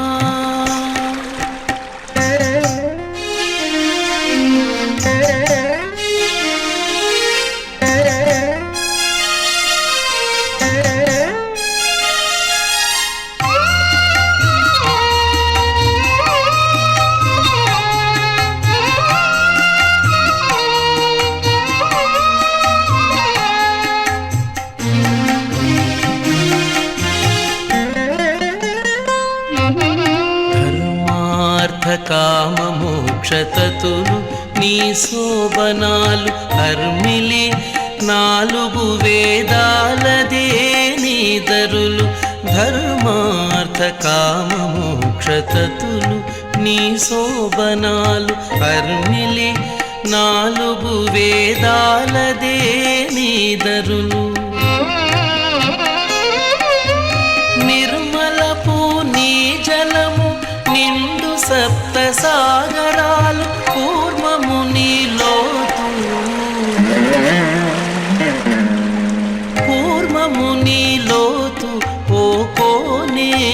కామ మోక్షతతులు నీ శోభనాలు అర్మిలి, 4 వేదాలదే నీ దరులు. ధర్మార్థ కామ మోక్షతతులు నీ శోభనాలు అర్మిలి, 4 వేదాలదే నీ దరులు. నిర్మలపు నీ జలము నిండు సప్త సాగరాలు, కూర్మము నీ లోతు, కూర్మము నీ లోతు ఓ కోనేరమ్మా.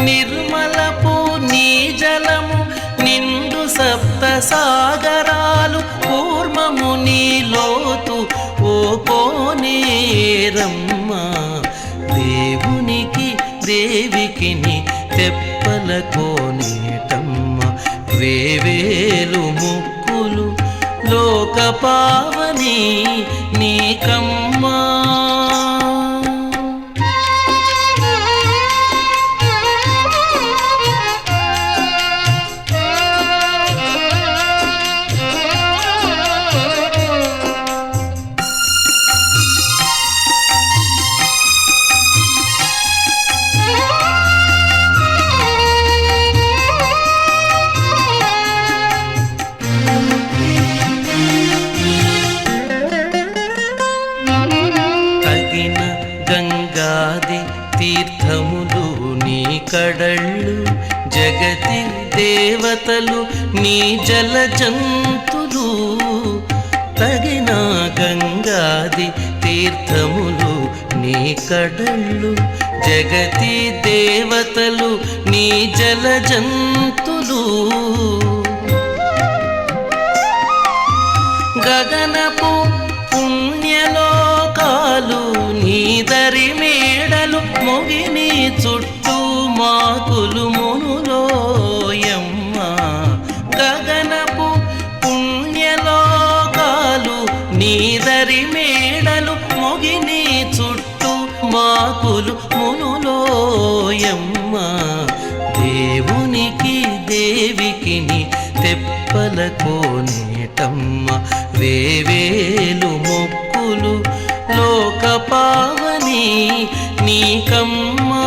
నిర్మలపు నీ జలము నిండు సప్త సాగరాలు, కూర్మము నీ లోతు ఓ కోనేరమ్మా. దేవునికి దేవికిని తెప్పల కోనేటమ్మా, వేవేలు ముక్కులు లోకపావని నీకమ్మా. గంగాది తీర్థములు నీ కడళ్ళు, జగతి దేవతలు నీ జలజంతులు. తగిన గంగాది తీర్థములు నీ కడళ్ళు, జగతి దేవతలు నీ జలజంతులు. గగనపు పుణ్యలోకాలు నీదరి మేడలు, మొగిని చుట్టూ మాకులు మునులోయమ్మ. గగనపు పుణ్యలోకాలు నీదరి మేడలు, మొగిని చుట్టూ మాకులు మునులోయమ్మ. దేవునికి దేవికి తెప్పల కోనేటమ్మ, వేవేలు మొక్కులు లోక పావని నీకమ్మా.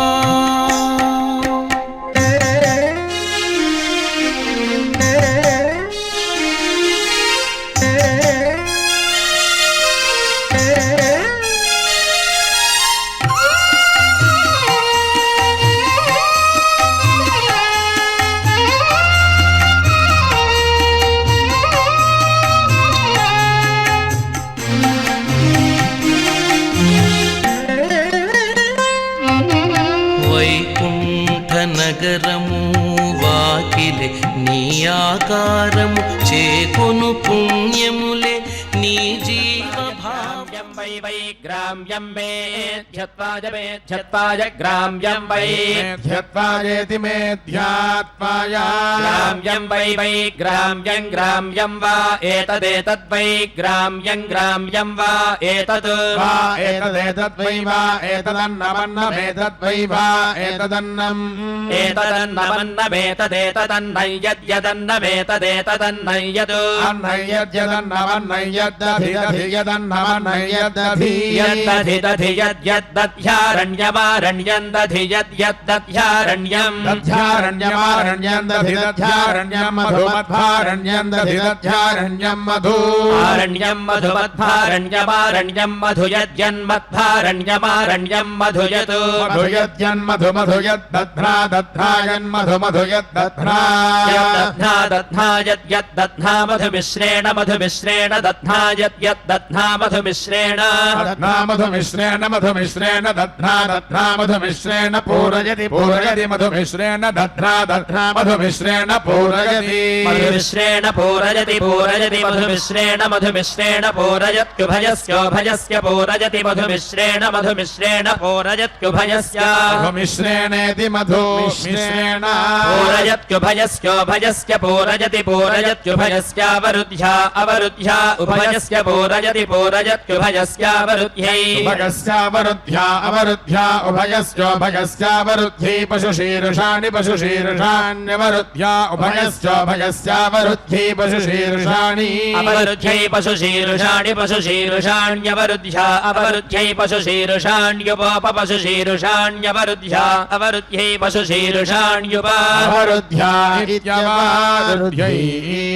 నగరము వాకిలే నీ ఆకారము, చేకొను పుణ్యములే నీ జీవభావ్యం. వై వై గ్రామ్యం మేధ్యత్వాయ మేధ్యత్వాయ గ్రామ్యం వై ధ్యత్వాయేతి మేధ్యాత్వాయ గ్రామ్యం వై వై గ్రామ్యం గ్రామ్యం వా ఏతదేతద్వై గ్రామ్యం గ్రామ్యం వా ఏతద్ వా ఏతదేతద్వై వా ఏతదన్నమన్నమేతద్వై వా ఏతదన్నం ఏతదన్నమన్నమేతదేతదన్నయ్యద్యదన్నమేతదేతదన్నయ్యద్ అన్నయ్యద్యదన్నమన్నయ్యద్యధియదన్నమన్నయ్యద్యధియదధ్యారణ్యమారణ్యం దధియద్యద్దధ్యారణ్యం దధ్యారణ్యమారణ్యం మధుమధ్వారణ్యం దధిదధ్యారణ్యం మధు ఆరణ్యం మధుమధ్వారణ్యమారణ్యం మధుయద్యన్మధ్వారణ్యమారణ్యం మధుయత్ మధుయద్యన్మధుమధుయద్దధ్నా దధ్నాయన్మధుమధుయద్దధ్నా దధ్నాయద్యద్దధ్నా మధుమిశ్రేణ మధుమిశ్రేణ దధ్నాయద్యద్దధ్నా మధుమిశ్రేణ మధుమిశ్రేణ మధుమిశ్రేణ దధ్నా దధ్నా మధుమిశ్రేణ పూరయతి పూరయతి మధుమిశ్రేణ దధ్నా దధ్నా మధుమిశ్రేణ పూరయతి మధుమిశ్రేణ పూరయతి పూరయతి మధుమిశ్రేణ మధుమిశ్రేణ పూరయత్యుభయస్యోభయస్య పూరయతి మధుమిశ్రేణ మధుమిశ్రేణ పూరయత్యుభయస్య మధుమిశ్రేణేతి మధుమిశ్రేణ పూరయత్యుభయస్యోభయస్య పూరయతి పూరయత్యుభయస్యావరుధ్యా అవరుధ్యా ఉభయస్య పూరయతి పూరయత్యుభయస్యావరుధ్యై ఉభయస్యావరుధ్యా అవరుధ్యా ఉభయస్యోభయస్యావరుధ్యై పశుశీర్షాణి పశుశీర్షాణ్యవరుధ్యా ఉభయస్యోభయస్యావరుధ్యై పశుశీర్షాణి అవరుధ్యై పశుశీర్షాణి పశుశీర్షాణ్యవరుధ్యా అవరుధ్యై పశుశీర్షాణ్యుప పశుశీర్షాణ్యవరుధ్యా అవరుధ్యై పశుశీర్షాణ్యుప అవరుధ్యా ఇత్యవరుధ్యై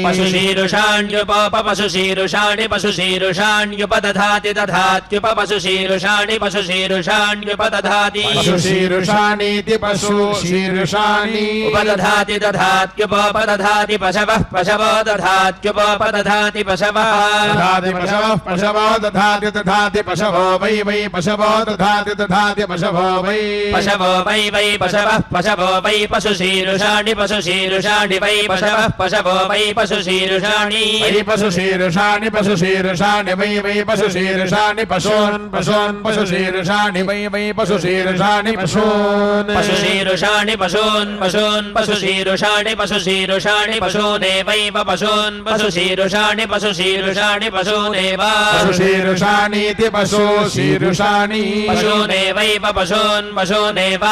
పశుశీర్షాణ్యుప పశుశీర్షాణి పశుశీర్షాణ్యుపదధాతి దధాత్యుప పశుశీర్షాణి పశుశీర్షాణ్యుపదధాతి పశుశీర్షాణీతి పశుశీర్షాణి ఉపదధాతి దధాత్యుపదధాతి పశవః పశవో దధాత్యుపదధాతి పశవః దధాతి పశవః పశవో దధాతి దధాతి పశవో వై వై పశవో దధాతి దధాతి పశవో వై పశవో వై వై పశవః పశవో వై పశుశీర్షాణి పశుశీర్షాణి వై పశవః పశవో వై పశుశీర్షాణి వై పశుశీర్షాణి పశుశీర్షాణి వై వై పశుశీర్షాణి पशुशीर्षाणि पशून् पशून् पशुशीर्षाणि वै वै पशुशीर्षाणि पशून् पशुशीर्षाणि पशून् पशून् पशुशीर्षाणि पशुशीर्षाणि पशूनेवैव पशून् पशुशीर्षाणि पशुशीर्षाणि पशूनेव पशुशीर्षाणीति पशुशीर्षाणि पशूनेवैव पशून् पशूनेव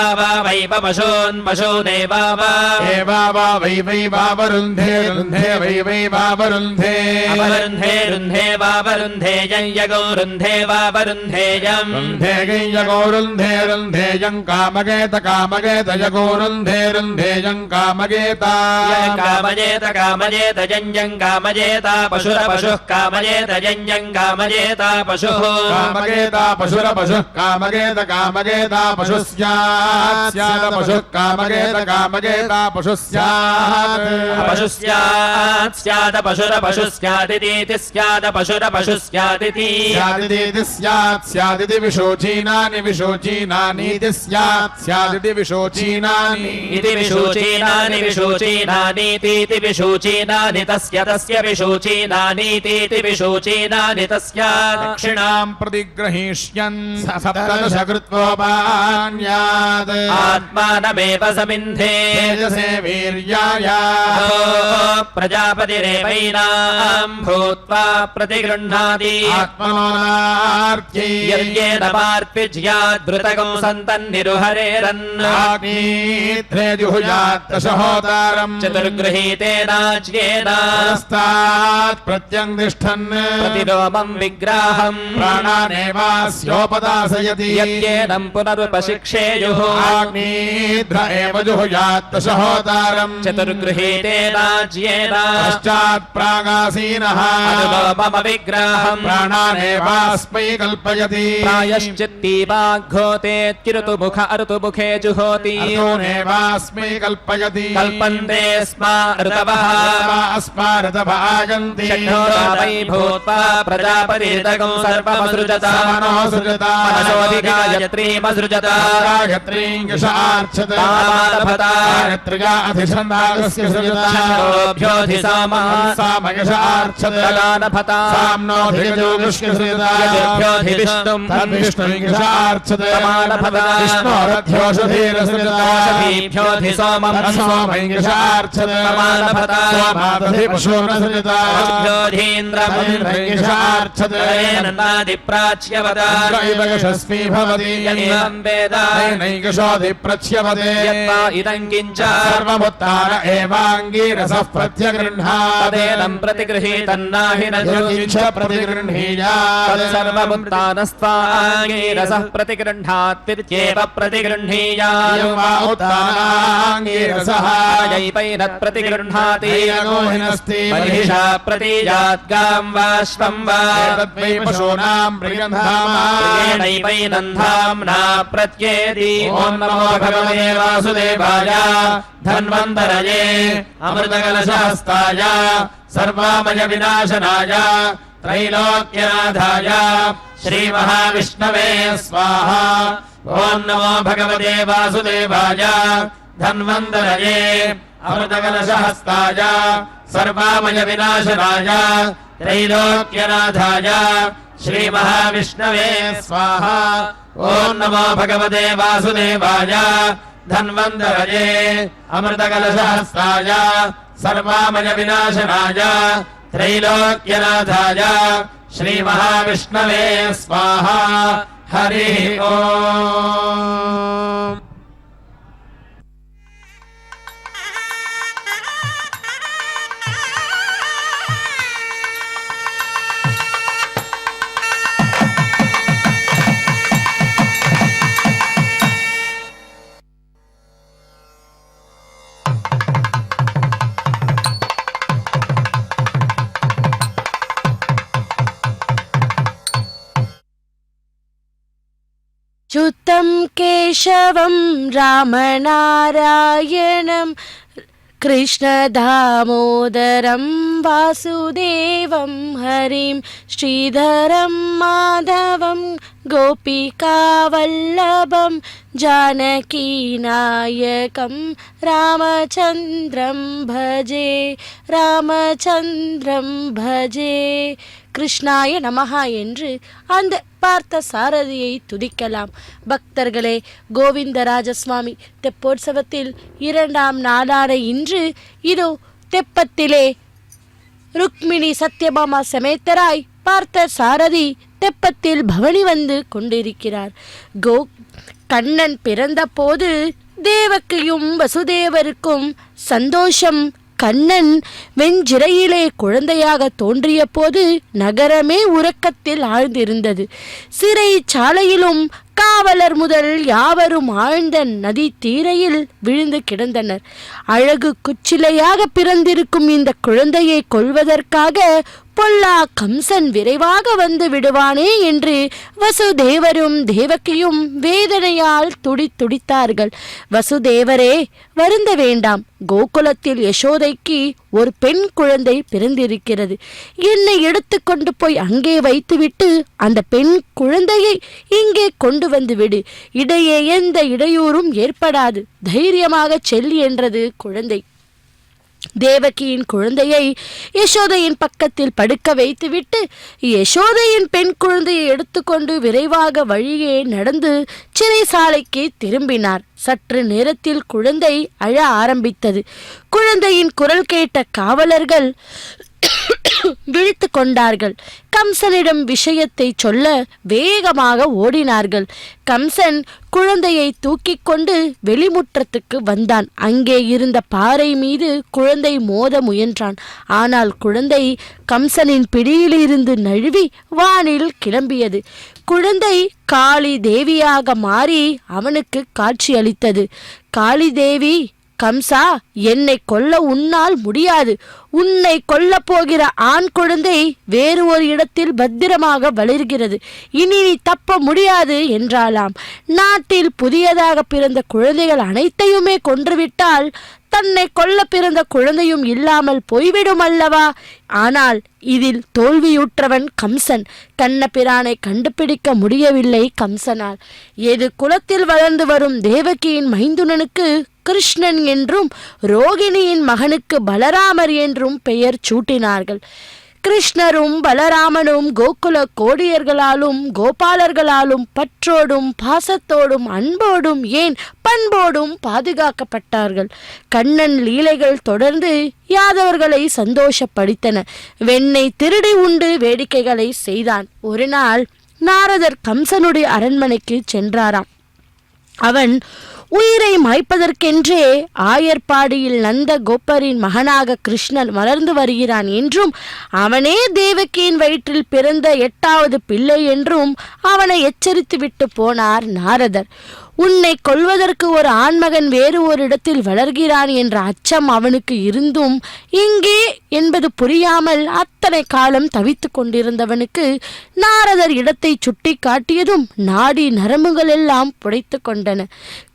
वैव पशून् पशूनेव एवा वा वै वै वावरुन्धे रुन्धे वै वै वावरुन्धे अवरुन्धे रुन्धे वावरुन्धे ययगो रुन्धे वावरुन्धेयम् रुन्धे गयगो रुन्धे रुन्धेयं कामगेत कामगेत यगो रुन्धे रुन्धेयं कामगेत कामजेत कामजेत जञ्जं कामजेत पशुर पशुः कामजेत जञ्जं कामजेत पशुः कामगेत पशुर पशुः कामगेत कामगेत पशुः स्यात् स्यात् पशुः कामगेत कामगेत पशुः स्यात् पशुः स्यात् स्यात् पशुर पशुः स्यादिति स्यात् पशुर पशुः स्यादिति स्यादिति स्यात् स्यादिति विशोचीनानि विशोचीनानीति स्यात् स्यादिति विशोचीनानि इति विशोचीनानि विशोचीनानीतीति विशोचीनानि तस्य तस्य विशोचीनानीतीति विशोचीनानि तस्य दक्षिणां प्रतिग्रहीष्यन् सप्तदश कृत्वोपान्यात् आत्मानमेव समिन्धे तेजसे वीर्याय प्रजापतिरेवैनां भूत्वा प्रतिगृह्णाति आत्मनोनार्थे यद्येन पार्पिज्याद्भृतकं सन्तन्निरुहरेरन् अग्नित्रे जुहुयात् दशहोतारम् चतुर्गृहीतेनाच्येन पुरस्तात् प्रत्यङ्तिष्ठन् प्रतिलोमं विग्राहम् प्राणानेवास्योपदासयति यद्येनं पुनरुपशिक्षेयुः अग्निध्र एव जुहुयात् दशहोतारम् चतुर्गृहीतेनाच्येन पश्चात् प्रागासीनः अनुलोममविग्राहम् प्राणानेवास्मै कल्पयति प्रायश्चित्तीवाघ्घोतेत्किरुतुमुख अरुतुमुखे जुहोति अर्थोनेवास्मै कल्पयति कल्पन्ते स्मा ऋतवः अस्मारतभागन्ति षण्होरावै भूत्वा प्रजापतिर्दगं सर्वमसृजत मनोसृजत मनसोऽधिगायत्रीमसृजत गायत्रीं यशार्चत तामालभत गायत्र्या अधिषण्डागस्य सृजत षण्डोभ्योऽधिसामः सामयशार्चत तदानभत साम्नोऽधिगजोगस्य सृजत यद्भ्योऽधिविष्णुं तद्विष्णुं यशार्चत तमालभत विष्णोरध्योषधीरसृजत षडीभ्योऽधिसोमं सोमं यशार्चत तमालभत सोमादधि पशूनसृजत पशुभ्योऽधीन्द्रं यशार्चत नादिप्राच्यवद दैव यशस्वी भवति यन्नं वेद नैकशोऽधिप्रच्यवते यत्वा इदं किञ्च सर्वमुत्तान एवाङ्गीरसः प्रत्यगृह्णात् तदेनं प्रतिगृहीतन्नाहि न यत्किञ्च प्रतिगृह्णीयात् सर्वमुत्तानस्त्वाङ्गीरसः प्रतिगृह्णात् विद्येव प्रतिगृह्णीयात् यं वा उत्तानाङ्गीरसः यैपैनत् प्रतिगृह्णाति हिनस्ति महिषा प्रतीयात् गां वा श्वं वा एतद्वै पशूनां प्रियन्धामा येनैवैनन्धाम्ना प्रत्येति ॐ नमो भगवते वासुदेवाय धन्वन्तरये अमृतकलशहस्ताय सर्वामय विनाशनाय त्रैलोक्यनाथाय श्रीमहाविष्णवे स्वाहा ॐ नमो भगवते वासुदेवाय धन्वन्तरये अमृतकलशहस्ताय सर्वामय विनाशनाय त्रैलोक्यनाथाय श्रीमहाविष्णवे स्वाहा ॐ नमो भगवते वासुदेवाय धन्वन्तरये अमृतकलशहस्ताय सर्वामय विनाशनाय त्रैलोक्यनाथाय श्रीमहाविष्णवे स्वाहा हरिः ॐ च्युतं केशवं रामनारायणं कृष्णदामोदरं वासुदेवं हरिं श्रीधरं माधवं गोपिकावल्लभं जानकीनायकं रामचन्द्रं भजे கிருஷ்ணாய நமஹா என்று அந்த பார்த்த சாரதியை துதிக்கலாம். பக்தர்களே, கோவிந்தராஜசுவாமி தெப்போற்சவத்தில் 2ஆம் நாளான இன்று இதோ தெப்பத்திலே ருக்மிணி சத்யபாமா சமேத்தராய் பார்த்த சாரதி தெப்பத்தில் பவனி வந்து கொண்டிருக்கிறார். கண்ணன் பிறந்த போது தேவகியும் வசுதேவருக்கும் சந்தோஷம். கண்ணன் வெஞ்சிறையிலே குழந்தையாக தோன்றிய போது நகரமே உறக்கத்தில் ஆழ்ந்திருந்தது. சிறைச்சாலையிலும் காவலர் முதல் யாவரும் ஆழ்ந்த நதி தீரையில் விழுந்து கிடந்தனர். அழகு குச்சிலையாக பிறந்திருக்கும் இந்த குழந்தையை கொல்வதற்காக பொல்லா கம்சன் விரைவாக வந்து விடுவானே என்று வசுதேவரும் தேவகியும் வேதனையால் துடித்தார்கள். வசுதேவரே, வருந்த வேண்டாம். கோகுலத்தில் யசோதைக்கு ஒரு பெண் குழந்தை பிறந்திருக்கிறது. என்னை எடுத்து கொண்டு போய் அங்கே வைத்துவிட்டு அந்த பெண் குழந்தையை இங்கே கொண்டு வந்து விடு. இடையே எந்த இடையூறும் ஏற்படாது. தைரியமாக செல் என்றது குழந்தை. தேவகியின் குழந்தையை யசோதையின் பக்கத்தில் படுக்க வைத்துவிட்டு யசோதையின் பெண் குழந்தையை எடுத்துக்கொண்டு விரைவாக வழியே நடந்து சிறைசாலைக்கு திரும்பினார். சற்று நேரத்தில் குழந்தை அழ ஆரம்பித்தது. குழந்தையின் குரல் கேட்ட காவலர்கள் விழித்து கொண்டார்கள். கம்சனிடம் விஷயத்தை சொல்ல வேகமாக ஓடினார்கள். கம்சன் குழந்தையை தூக்கி கொண்டு வெளிமுற்றத்துக்கு வந்தான். அங்கே இருந்த பாறை மீது குழந்தை மோத முயன்றான். ஆனால் குழந்தை கம்சனின் பிடியிலிருந்து நழுவி வானில் கிளம்பியது. குழந்தை காளி தேவியாக மாறி அவனுக்கு காட்சியளித்தது. காளி தேவி, கம்சா, என்னை கொல்ல உன்னால் முடியாது. உன்னை கொல்ல போகிற ஆண் குழந்தை வேறு ஒரு இடத்தில் பத்திரமாக வளர்கிறது. இனி நீ தப்ப முடியாது என்றாலாம். நாட்டில் புதியதாக பிறந்த குழந்தைகள் அனைத்தையுமே கொன்றுவிட்டால் தன்னை கொல்ல பிறந்த குழந்தையும் இல்லாமல் போய்விடும் அல்லவா? ஆனால் இதில் தோல்வியுற்றவன் கம்சன். கண்ணபிரானை கண்டுபிடிக்க முடியவில்லை கம்சனால். எது குலத்தில் வளர்ந்து வரும் தேவகியின் மைந்துனனுக்கு கிருஷ்ணன் என்றும் ரோகிணியின் மகனுக்கு பலராமர் என்றும் பெயர் சூட்டினார்கள். கிருஷ்ணரும் பலராமனும் கோகுல கோடியர்களாலும் கோபாலர்களாலும் பற்றோடும் பாசத்தோடும் அன்போடும் ஏன் பண்போடும் பாதுகாக்கப்பட்டார்கள். கண்ணன் லீலைகள் தொடர்ந்து யாதவர்களை சந்தோஷப்படுத்தின. வெண்ணெய் திருடி உண்டு வேடிக்கைகளை செய்தான். ஒரு நாள் நாரதர் கம்சனுடைய அரண்மனைக்கு சென்றாராம். அவன் உயிரை மாய்ப்பதற்கென்றே ஆயர்பாடியில் நந்த கோபரின் மகனாக கிருஷ்ணன் வளர்ந்து வருகிறான் என்றும் அவனே தேவகியின் வயிற்றில் பிறந்த 8வது பிள்ளை என்றும் அவனை எச்சரித்து விட்டு போனார் நாரதர். உன்னை கொல்வதற்கு ஒரு ஆண்மகன் வேறு ஒரு இடத்தில் வளர்கிறான் என்ற அச்சம் அவனுக்கு இருந்தும் இங்கே என்பது புரியாமல் அத்தனை காலம் தவித்து கொண்டிருந்தவனுக்கு நாரதர் இடத்தை சுட்டி காட்டியதும் நாடி நரம்புகள் எல்லாம் புடைத்து கொண்டன.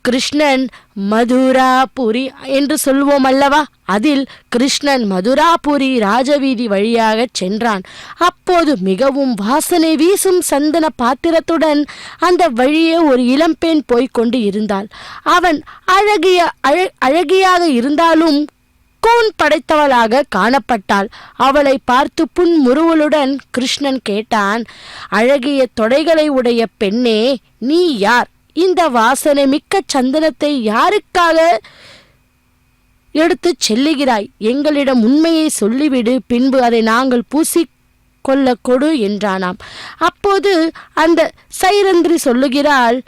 கிருஷ்ணன் மதுராபுரி என்று சொல்வோம் அல்லவா, அதில் கிருஷ்ணன் மதுராபுரி ராஜவீதி வழியாக சென்றான். அப்போது மிகவும் வாசனை வீசும் சந்தன பாத்திரத்துடன் அந்த வழியே ஒரு இளம்பெண் போய்கொண்டு இருந்தாள். அவன் அழகியாக இருந்தாலும் கூன் படைத்தவளாக காணப்பட்டாள். அவளை பார்த்து புன்முறுவலுடன் கிருஷ்ணன் கேட்டான், அழகிய தொடைகளை உடைய பெண்ணே, நீ யார்? இந்த வாசனை மிக்க சந்தனத்தை யாருக்காக எடுத்து செல்லுகிறாய்? எங்களிடம் உண்மையை சொல்லிவிடு, பின்பு அதை நாங்கள் பூசி கொள்ள கொடு என்றானாம். அப்போது அந்த சைரந்திரி சொல்லுகிறாள்,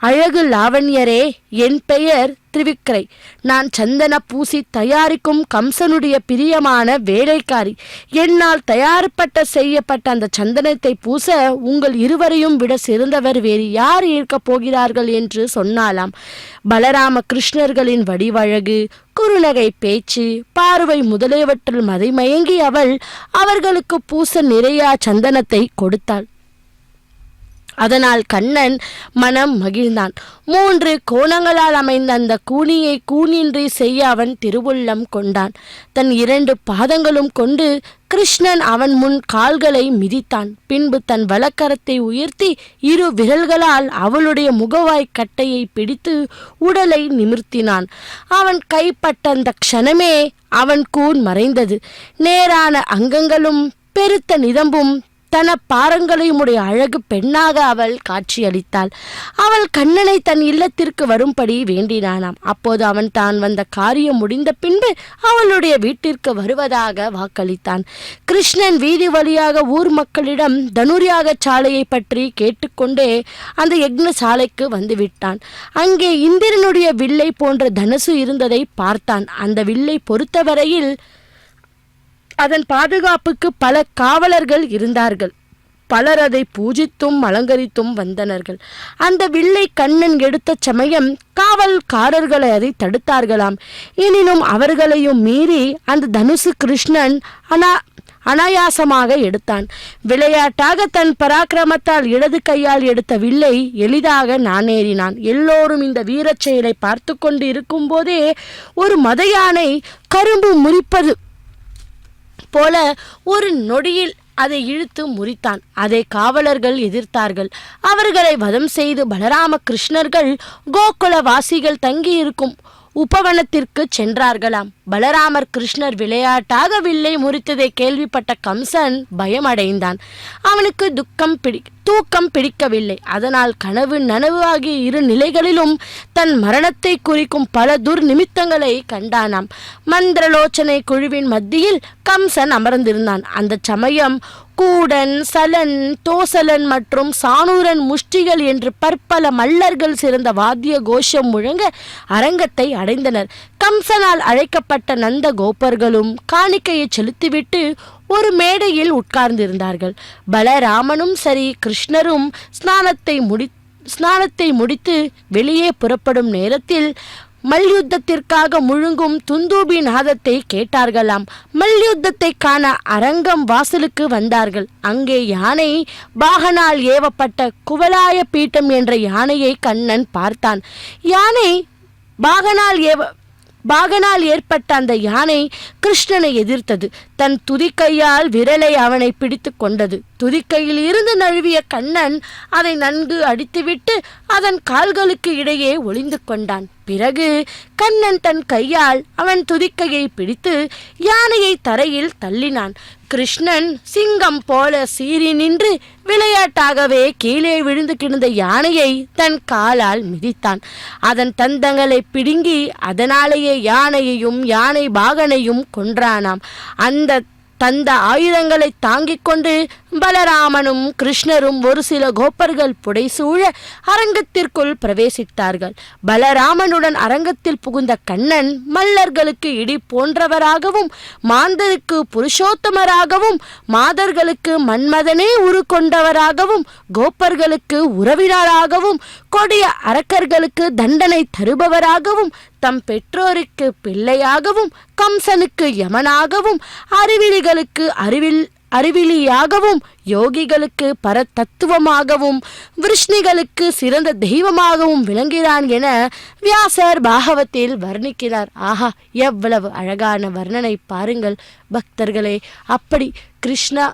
அழகு லாவண்யரே, என் பெயர் திரிவிக்ரை. நான் சந்தன பூசி தயாரிக்கும் கம்சனுடைய பிரியமான வேலைக்காரி. என்னால் தயாரிப்பட்ட செய்யப்பட்ட அந்த சந்தனத்தை பூச உங்கள் இருவரையும் விட சிறந்தவர் வேறு யார் இருக்கப் போகிறார்கள் என்று சொன்னாலாம். பலராம கிருஷ்ணர்களின் வடிவழகு, குறுநகை பேச்சு, பார்வை முதலியவற்றில் மதைமயங்கி அவள் அவர்களுக்கு பூச நிறைய சந்தனத்தை கொடுத்தாள். அதனால் கண்ணன் மனம் மகிழ்ந்தான். 3 கோணங்களால் அமைந்த அந்த கூனியை கூனின்றி செய்ய அவன் திருவுள்ளம் கொண்டான். தன் 2 பாதங்களும் கொண்டு கிருஷ்ணன் அவன் முன் கால்களை மிதித்தான். பின்பு தன் வலக்கரத்தை உயர்த்தி 2 விரல்களால் அவளுடைய முகவாய் கட்டையை பிடித்து உடலை நிமிர்த்தினான். அவன் கைப்பட்ட அந்த க்ஷணமே அவன் கூன் மறைந்தது. நேரான அங்கங்களும் பெருத்த நிதம்பும் தன பாரங்களையும் உடைய அழகு பெண்ணாக அவள் காட்சியளித்தாள். அவள் கண்ணனை தன் இல்லத்திற்கு வரும்படி வேண்டினானாம். அப்போது அவன் தான் வந்த காரியம் முடிந்த பின்பு அவளுடைய வீட்டிற்கு வருவதாக வாக்களித்தான். கிருஷ்ணன் வீதி வழியாக ஊர் மக்களிடம் தனுர்யாக சாலையை பற்றி கேட்டுக்கொண்டே அந்த யக்ன சாலைக்கு வந்துவிட்டான். அங்கே இந்திரனுடைய வில்லை போன்ற தனுசு இருந்ததை பார்த்தான். அந்த வில்லை பொறுத்தவரையில் அதன் பாதுகாப்புக்கு பல காவலர்கள் இருந்தார்கள். பலர் அதை பூஜித்தும் அலங்கரித்தும் வந்தனர்கள். அந்த வில்லை கண்ணன் எடுத்த சமயம் காவல்காரர்களை அதை தடுத்தார்களாம். எனினும் அவர்களையும் மீறி அந்த தனுசு கிருஷ்ணன் அனாயாசமாக எடுத்தான். விளையாட்டாக தன் பராக்கிரமத்தால் இடது கையால் எடுத்த வில்லை எளிதாக நானேறினான். எல்லோரும் இந்த வீரச் செயலை பார்த்து கொண்டு இருக்கும் போதே ஒரு மத யானை கரும்பு முறிப்பது போல ஒரு நொடியில் அதை இழுத்து முறித்தான். அதை காவலர்கள் எதிர்த்தார்கள். அவர்களை வதம் செய்து பலராம கிருஷ்ணர்கள் கோகுலவாசிகள் தங்கியிருக்கும் உபவனத்திற்கு சென்றார்களாம். பலராமர் கிருஷ்ணர் விளையாட்டாக வில்லை முறித்ததை கேள்விப்பட்ட கம்சன் பயமடைந்தான். அவனுக்கு தூக்கம் பிடிக்கவில்லை. அதனால் கனவு நனவு ஆகிய 2 நிலைகளிலும் தன் மரணத்தை குறிக்கும் பல துர்நிமித்தங்களை கண்டானாம். மந்திரலோச்சனை குழுவின் மத்தியில் கம்சன் அமர்ந்திருந்தான். அந்த சமயம் கூடன், சலன், தோசலன் மற்றும் சானூரன் முஷ்டிகள் என்று பற்பல மல்லர்கள் சிறந்த வாத்திய கோஷம் முழங்க அரங்கத்தை அடைந்தனர். கம்சனால் அழைக்கப்பட்ட நந்த கோபர்களும் காணிக்கையை செலுத்திவிட்டு ஒரு மேடையில் உட்கார்ந்திருந்தார்கள். பலராமனும் சரி கிருஷ்ணரும் ஸ்நானத்தை முடித்து வெளியே புறப்படும் நேரத்தில் மல்யுத்தத்திற்காக முழுங்கும் துந்தூபி நாதத்தை கேட்டார்களாம். மல்யுத்தத்தை காண அரங்கம் வாசலுக்கு வந்தார்கள். அங்கே யானை பாகனால் ஏவப்பட்ட குவலாய பீட்டம் என்ற யானையை கண்ணன் பார்த்தான். யானை பாகனால் ஏற்பட்ட அந்த யானை கிருஷ்ணனை எதிர்த்தது. தன் துதிக்கையால் விரலை அவனை பிடித்து கொண்டது. துதிக்கையில் இருந்து நழுவிய கண்ணன் அதை நன்கு அடித்துவிட்டு அதன் கால்களுக்கு இடையே ஒளிந்து கொண்டான். பிறகு கண்ணன் தன் கையால் அவன் துதிக்கையை பிடித்து யானையை தரையில் தள்ளினான். கிருஷ்ணன் சிங்கம் போல சீறி நின்று விளையாட்டாகவே கீழே விழுந்து கிடந்த யானையை தன் காலால் மிதித்தான். அதன் தந்தங்களை பிடுங்கி அதனாலேயே யானையையும் யானை பாகனையும் கொன்றானாம். அந்த தந்த ஆயுதங்களை தாங்கிக் கொண்டு பலராமனும் கிருஷ்ணரும் ஒரு சில கோப்பர்கள் புடைசூழ அரங்கத்திற்குள் பிரவேசித்தார்கள். பலராமனுடன் அரங்கத்தில் புகுந்த கண்ணன் மல்லர்களுக்கு இடி போன்றவராகவும் மாந்தருக்கு புருஷோத்தமராகவும் மாதர்களுக்கு மன்மதனே உரு கொண்டவராகவும் கோப்பர்களுக்கு உறவினராகவும் கொடிய அரக்கர்களுக்கு தண்டனை தருபவராகவும் தம் பெற்றோருக்கு பிள்ளையாகவும் கம்சனுக்கு யமனாகவும் அறிவிலிகளுக்கு அறிவிலியாகவும் யோகிகளுக்கு பரதத்துவமாகவும் விஷ்ணிகளுக்கு சிறந்த தெய்வமாகவும் விளங்குகிறான் என வியாசர் பாகவத்தில் வர்ணிக்கிறார். ஆஹா, எவ்வளவு அழகான வர்ணனை பாருங்கள் பக்தர்களே. அப்படி கிருஷ்ணா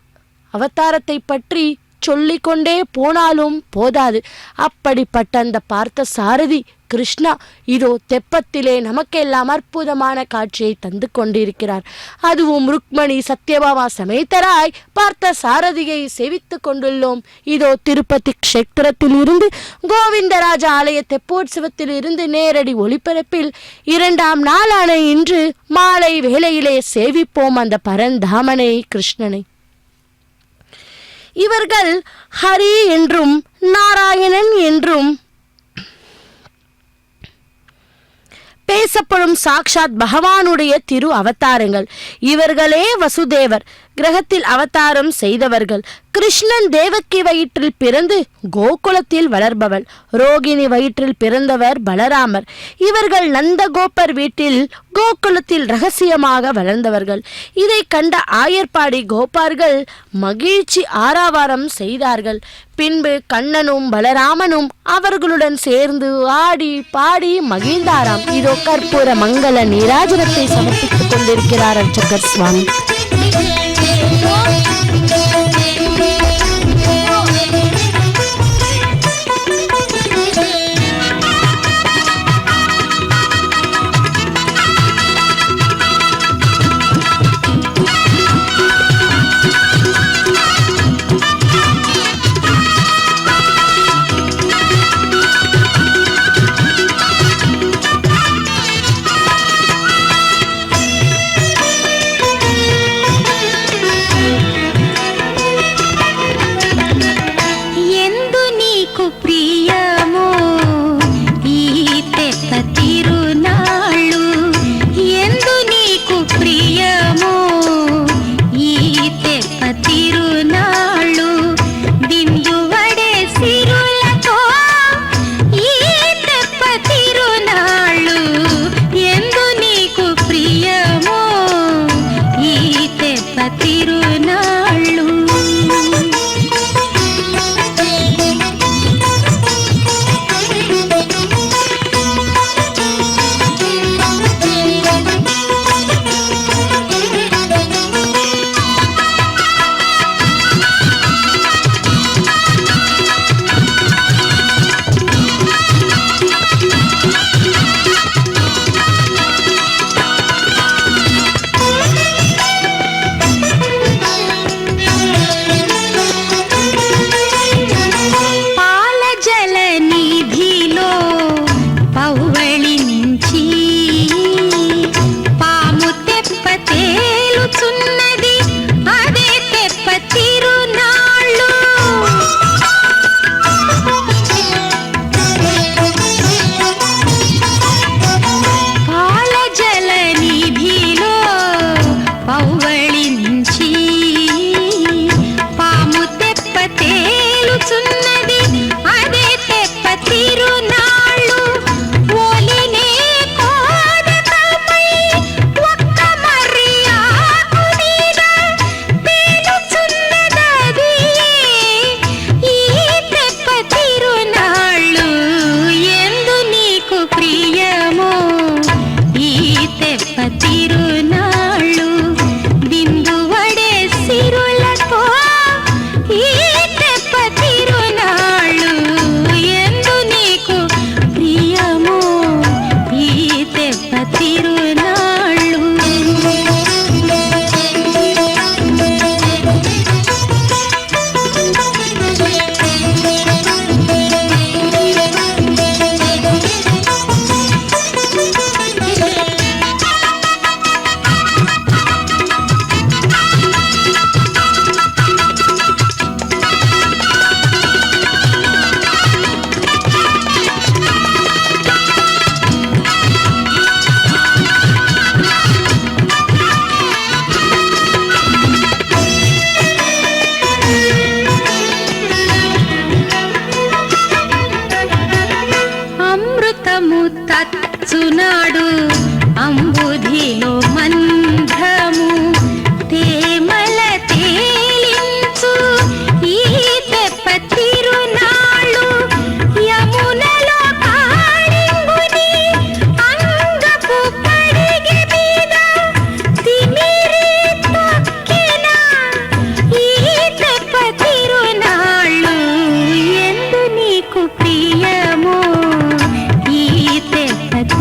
அவதாரத்தை பற்றி சொல்லிக்கொண்டே போனாலும் போதாது. அப்படிப்பட்ட அந்த பார்த்த சாரதி கிருஷ்ணா இதோ தெப்பத்திலே நமக்கெல்லாம் அற்புதமான காட்சியை தந்து கொண்டிருக்கிறார். அதுவும் ருக்மணி சத்யபாமா சமேதராய் பார்த்த சாரதியை சேவித்து கொண்டுள்ளோம். இதோ திருப்பதி க்ஷேத்திரத்தில் இருந்து கோவிந்தராஜ ஆலய தெப்போற்சவத்தில் இருந்து நேரடி ஒளிபரப்பில் 2ஆம் நாளான இன்று மாலை வேளையிலே சேவிப்போம் அந்த பரந்தாமனை கிருஷ்ணனை. இவர்கள் ஹரி என்றும் நாராயணன் என்றும் பேசப்படும் சாக்ஷாத் பகவானுடைய திரு அவதாரங்கள். இவர்களே வசுதேவர் கிரகத்தில் அவதாரம் செய்தவர்கள். கிருஷ்ணன் தேவக்கி வயிற்றில் பிறந்து கோகுலத்தில் வளர்பவள். ரோகிணி வயிற்றில் பிறந்தவர் பலராமர். இவர்கள் நந்தகோபர் வீட்டில் கோகுலத்தில் ரகசியமாக வளர்ந்தவர்கள். இதை கண்ட ஆயர்பாடி கோபார்கள் மகிழ்ச்சி ஆரவாரம் செய்தார்கள். பின்பு கண்ணனும் பலராமனும் அவர்களுடன் சேர்ந்து ஆடி பாடி மகிழ்ந்தாராம். இதோ கற்பூர மங்கள நீராஜனத்தை சமர்ப்பித்துக் கொண்டிருக்கிறார் அர்ச்சகர் சுவாமி.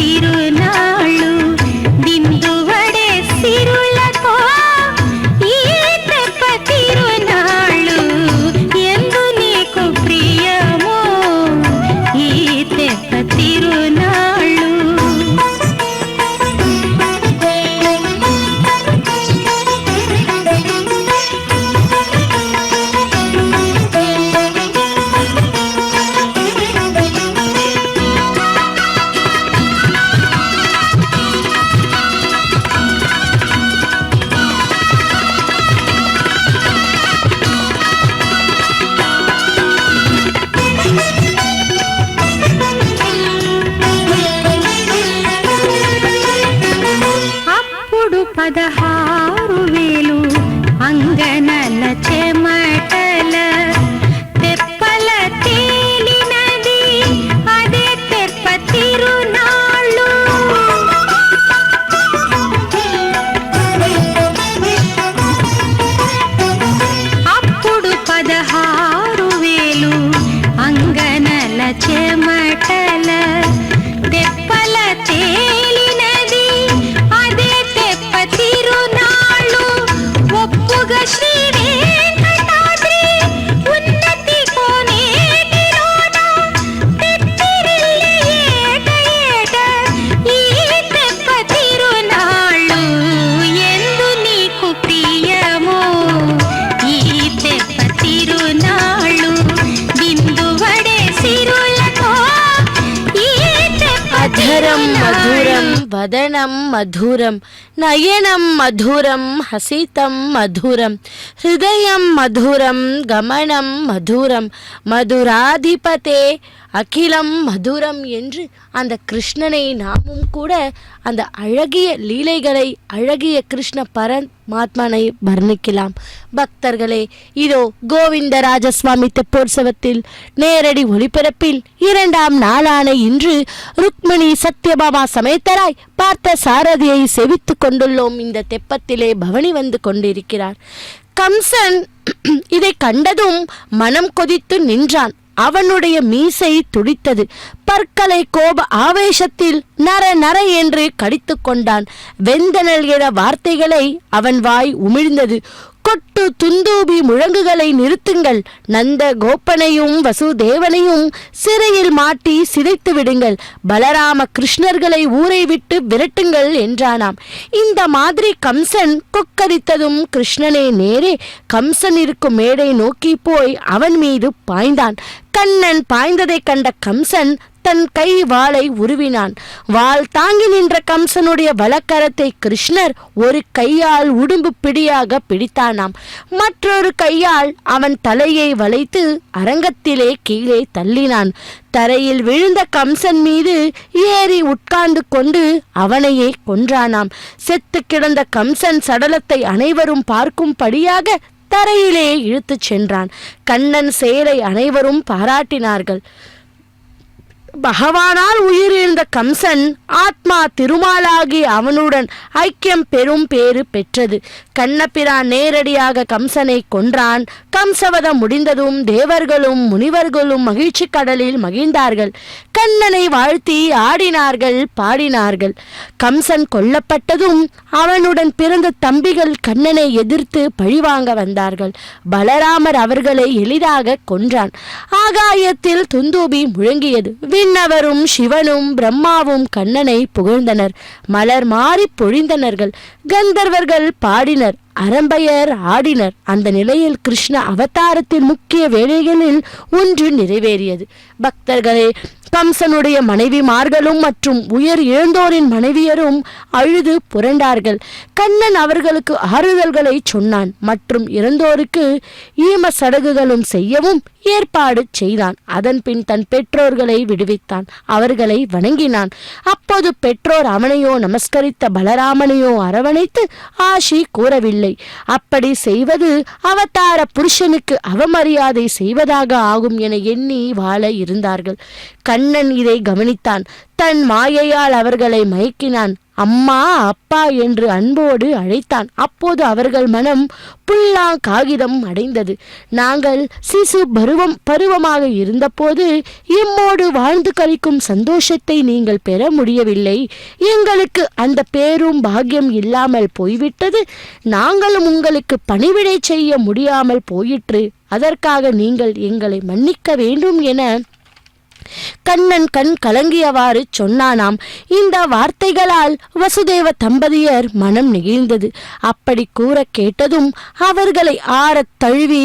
తిరునాళ్ళు బిందువ வதனம் மதுரம் நயனம் மதுரம் ஹசிதம் மதுரம் ஹிருதயம் மதுரம் கமனம் மதுரம் மதுராதிபதே அகிலம் மதுரம் என்று அந்த கிருஷ்ணனை நாமும் கூட அந்த அழகிய லீலைகளை அழகிய கிருஷ்ண பரமாத்மனை வர்ணிக்கலாம். பக்தர்களே, இதோ கோவிந்தராஜசுவாமி தெப்போற்சவத்தில் நேரடி ஒளிபரப்பில் 2ஆம் நாளான இன்று ருக்மிணி சத்யபாமா சமேதராய் பார்த்த சாரதியை செவித்து கொண்டுள்ளோம். இந்த தெப்பத்திலே பவனி வந்து கொண்டிருக்கிறார். கம்சன் இதை கண்டதும் மனம் கொதித்து நின்றான். அவனுடைய மீசை துடித்தது. பற்களை கோப ஆவேசத்தில் நர நர என்று கடித்து கொண்டான். வெந்தனல் என வார்த்தைகளை அவன் வாய் உமிழ்ந்தது. கொட்டு துந்தூபி முழங்குகளை நிறுத்துங்கள், நந்த கோப்பனையும் வசுதேவனையும் சிறையில் மாட்டி சிதைத்து விடுங்கள், பலராம கிருஷ்ணர்களை ஊரை விட்டு விரட்டுங்கள் என்றானாம். இந்த மாதிரி கம்சன் கொக்கரித்ததும் கிருஷ்ணனே நேரே கம்சன் இருக்கும் மேடை நோக்கி போய் அவன் மீது பாய்ந்தான். கண்ணன் பாய்ந்ததை கண்ட கம்சன் தன் கை வாளை உருவினான். வாள் தாங்கி நின்ற கம்சனுடைய வலக்கரத்தை கிருஷ்ணர் ஒரு கையால் உடும்பு பிடியாக பிடித்தானாம். மற்றொரு கையால் அவன் தலையை வளைத்து அரங்கத்திலே கீழே தள்ளினான். தரையில் விழுந்த கம்சன் மீது ஏறி உட்கார்ந்து கொண்டு அவனையே கொன்றானாம். செத்து கிடந்த கம்சன் சடலத்தை அனைவரும் பார்க்கும்படியாக தரையிலே இழுத்துச் சென்றான். கண்ணன் செயலை அனைவரும் பாராட்டினார்கள். பகவானால் உயிரிழந்த கம்சன் ஆத்மா திருமாலாகி அவனுடன் ஐக்கியம் பெறும் பேறு பெற்றது. கண்ணபிரான் நேரடியாக கம்சனை கொன்றான். கம்சவதம் முடிந்ததும் தேவர்களும் முனிவர்களும் மகிழ்ச்சி கடலில் மகிழ்ந்தார்கள். கண்ணனை வாழ்த்தி ஆடினார்கள், பாடினார்கள். கம்சன் கொல்லப்பட்டதும் அவனுடன் பிறந்த தம்பிகள் கண்ணனை எதிர்த்து பழிவாங்க வந்தார்கள். பலராமர் அவர்களை எளிதாக கொன்றான். ஆகாயத்தில் துந்தூபி முழங்கியது. விண்ணவரும் சிவனும் பிரம்மாவும் கண்ணனை புகழ்ந்தனர். மலர் மாறி பொழிந்தனர்கள். கந்தர்வர்கள் பாடினர், அரம்பையர் ஆடினர். அந்த நிலையில் கிருஷ்ண அவதாரத்தின் முக்கிய வேலைகளில் ஒன்று நிறைவேறியது. பக்தர்களே, கம்சனுடைய மனைவிமார்களும் மற்றும் உயர் இழந்தோரின் மனைவியரும் அழுது புரண்டார்கள். கண்ணன் அவர்களுக்கு ஆறுதல்களை சொன்னான் மற்றும் இறந்தோருக்கு ஈம சடங்குகளும் செய்யவும் ஏற்பாடு செய்தான். அதன் பின் தன் பெற்றோர்களை விடுவித்தான், அவர்களை வணங்கினான். அப்போது பெற்றோர் அவனையோ நமஸ்கரித்த பலராமனையோ அரவணைத்து ஆசி கூறவில்லை. அப்படி செய்வது அவதார புருஷனுக்கு அவமரியாதை செய்வதாக ஆகும் என எண்ணி வாழ இருந்தார்கள். கண்ணன் இதை கவனித்தான். தன் மாயையால் அவர்களை மயக்கினான். அம்மா அப்பா என்று அன்போடு அழைத்தான். அப்போது அவர்கள் மனம் புல்லா காகிதம் அடைந்தது. நாங்கள் சிசு பருவமாக இருந்தபோது எம்மோடு வாழ்ந்து கழிக்கும் சந்தோஷத்தை நீங்கள் பெற முடியவில்லை. எங்களுக்கு அந்த பேரும் பாக்கியம் இல்லாமல் போய்விட்டது. நாங்களும் உங்களுக்கு பணிவிடை செய்ய முடியாமல் போயிற்று. அதற்காக நீங்கள் எங்களை மன்னிக்க வேண்டும் என கண்ணன் கண் கலங்கியவாறு சொன்னானாம். இந்த வார்த்தைகளால் வசுதேவ தம்பதியர் மனம் நெகிழ்ந்தது. அப்படி கூற கேட்டதும் அவர்களை ஆறத் தழுவி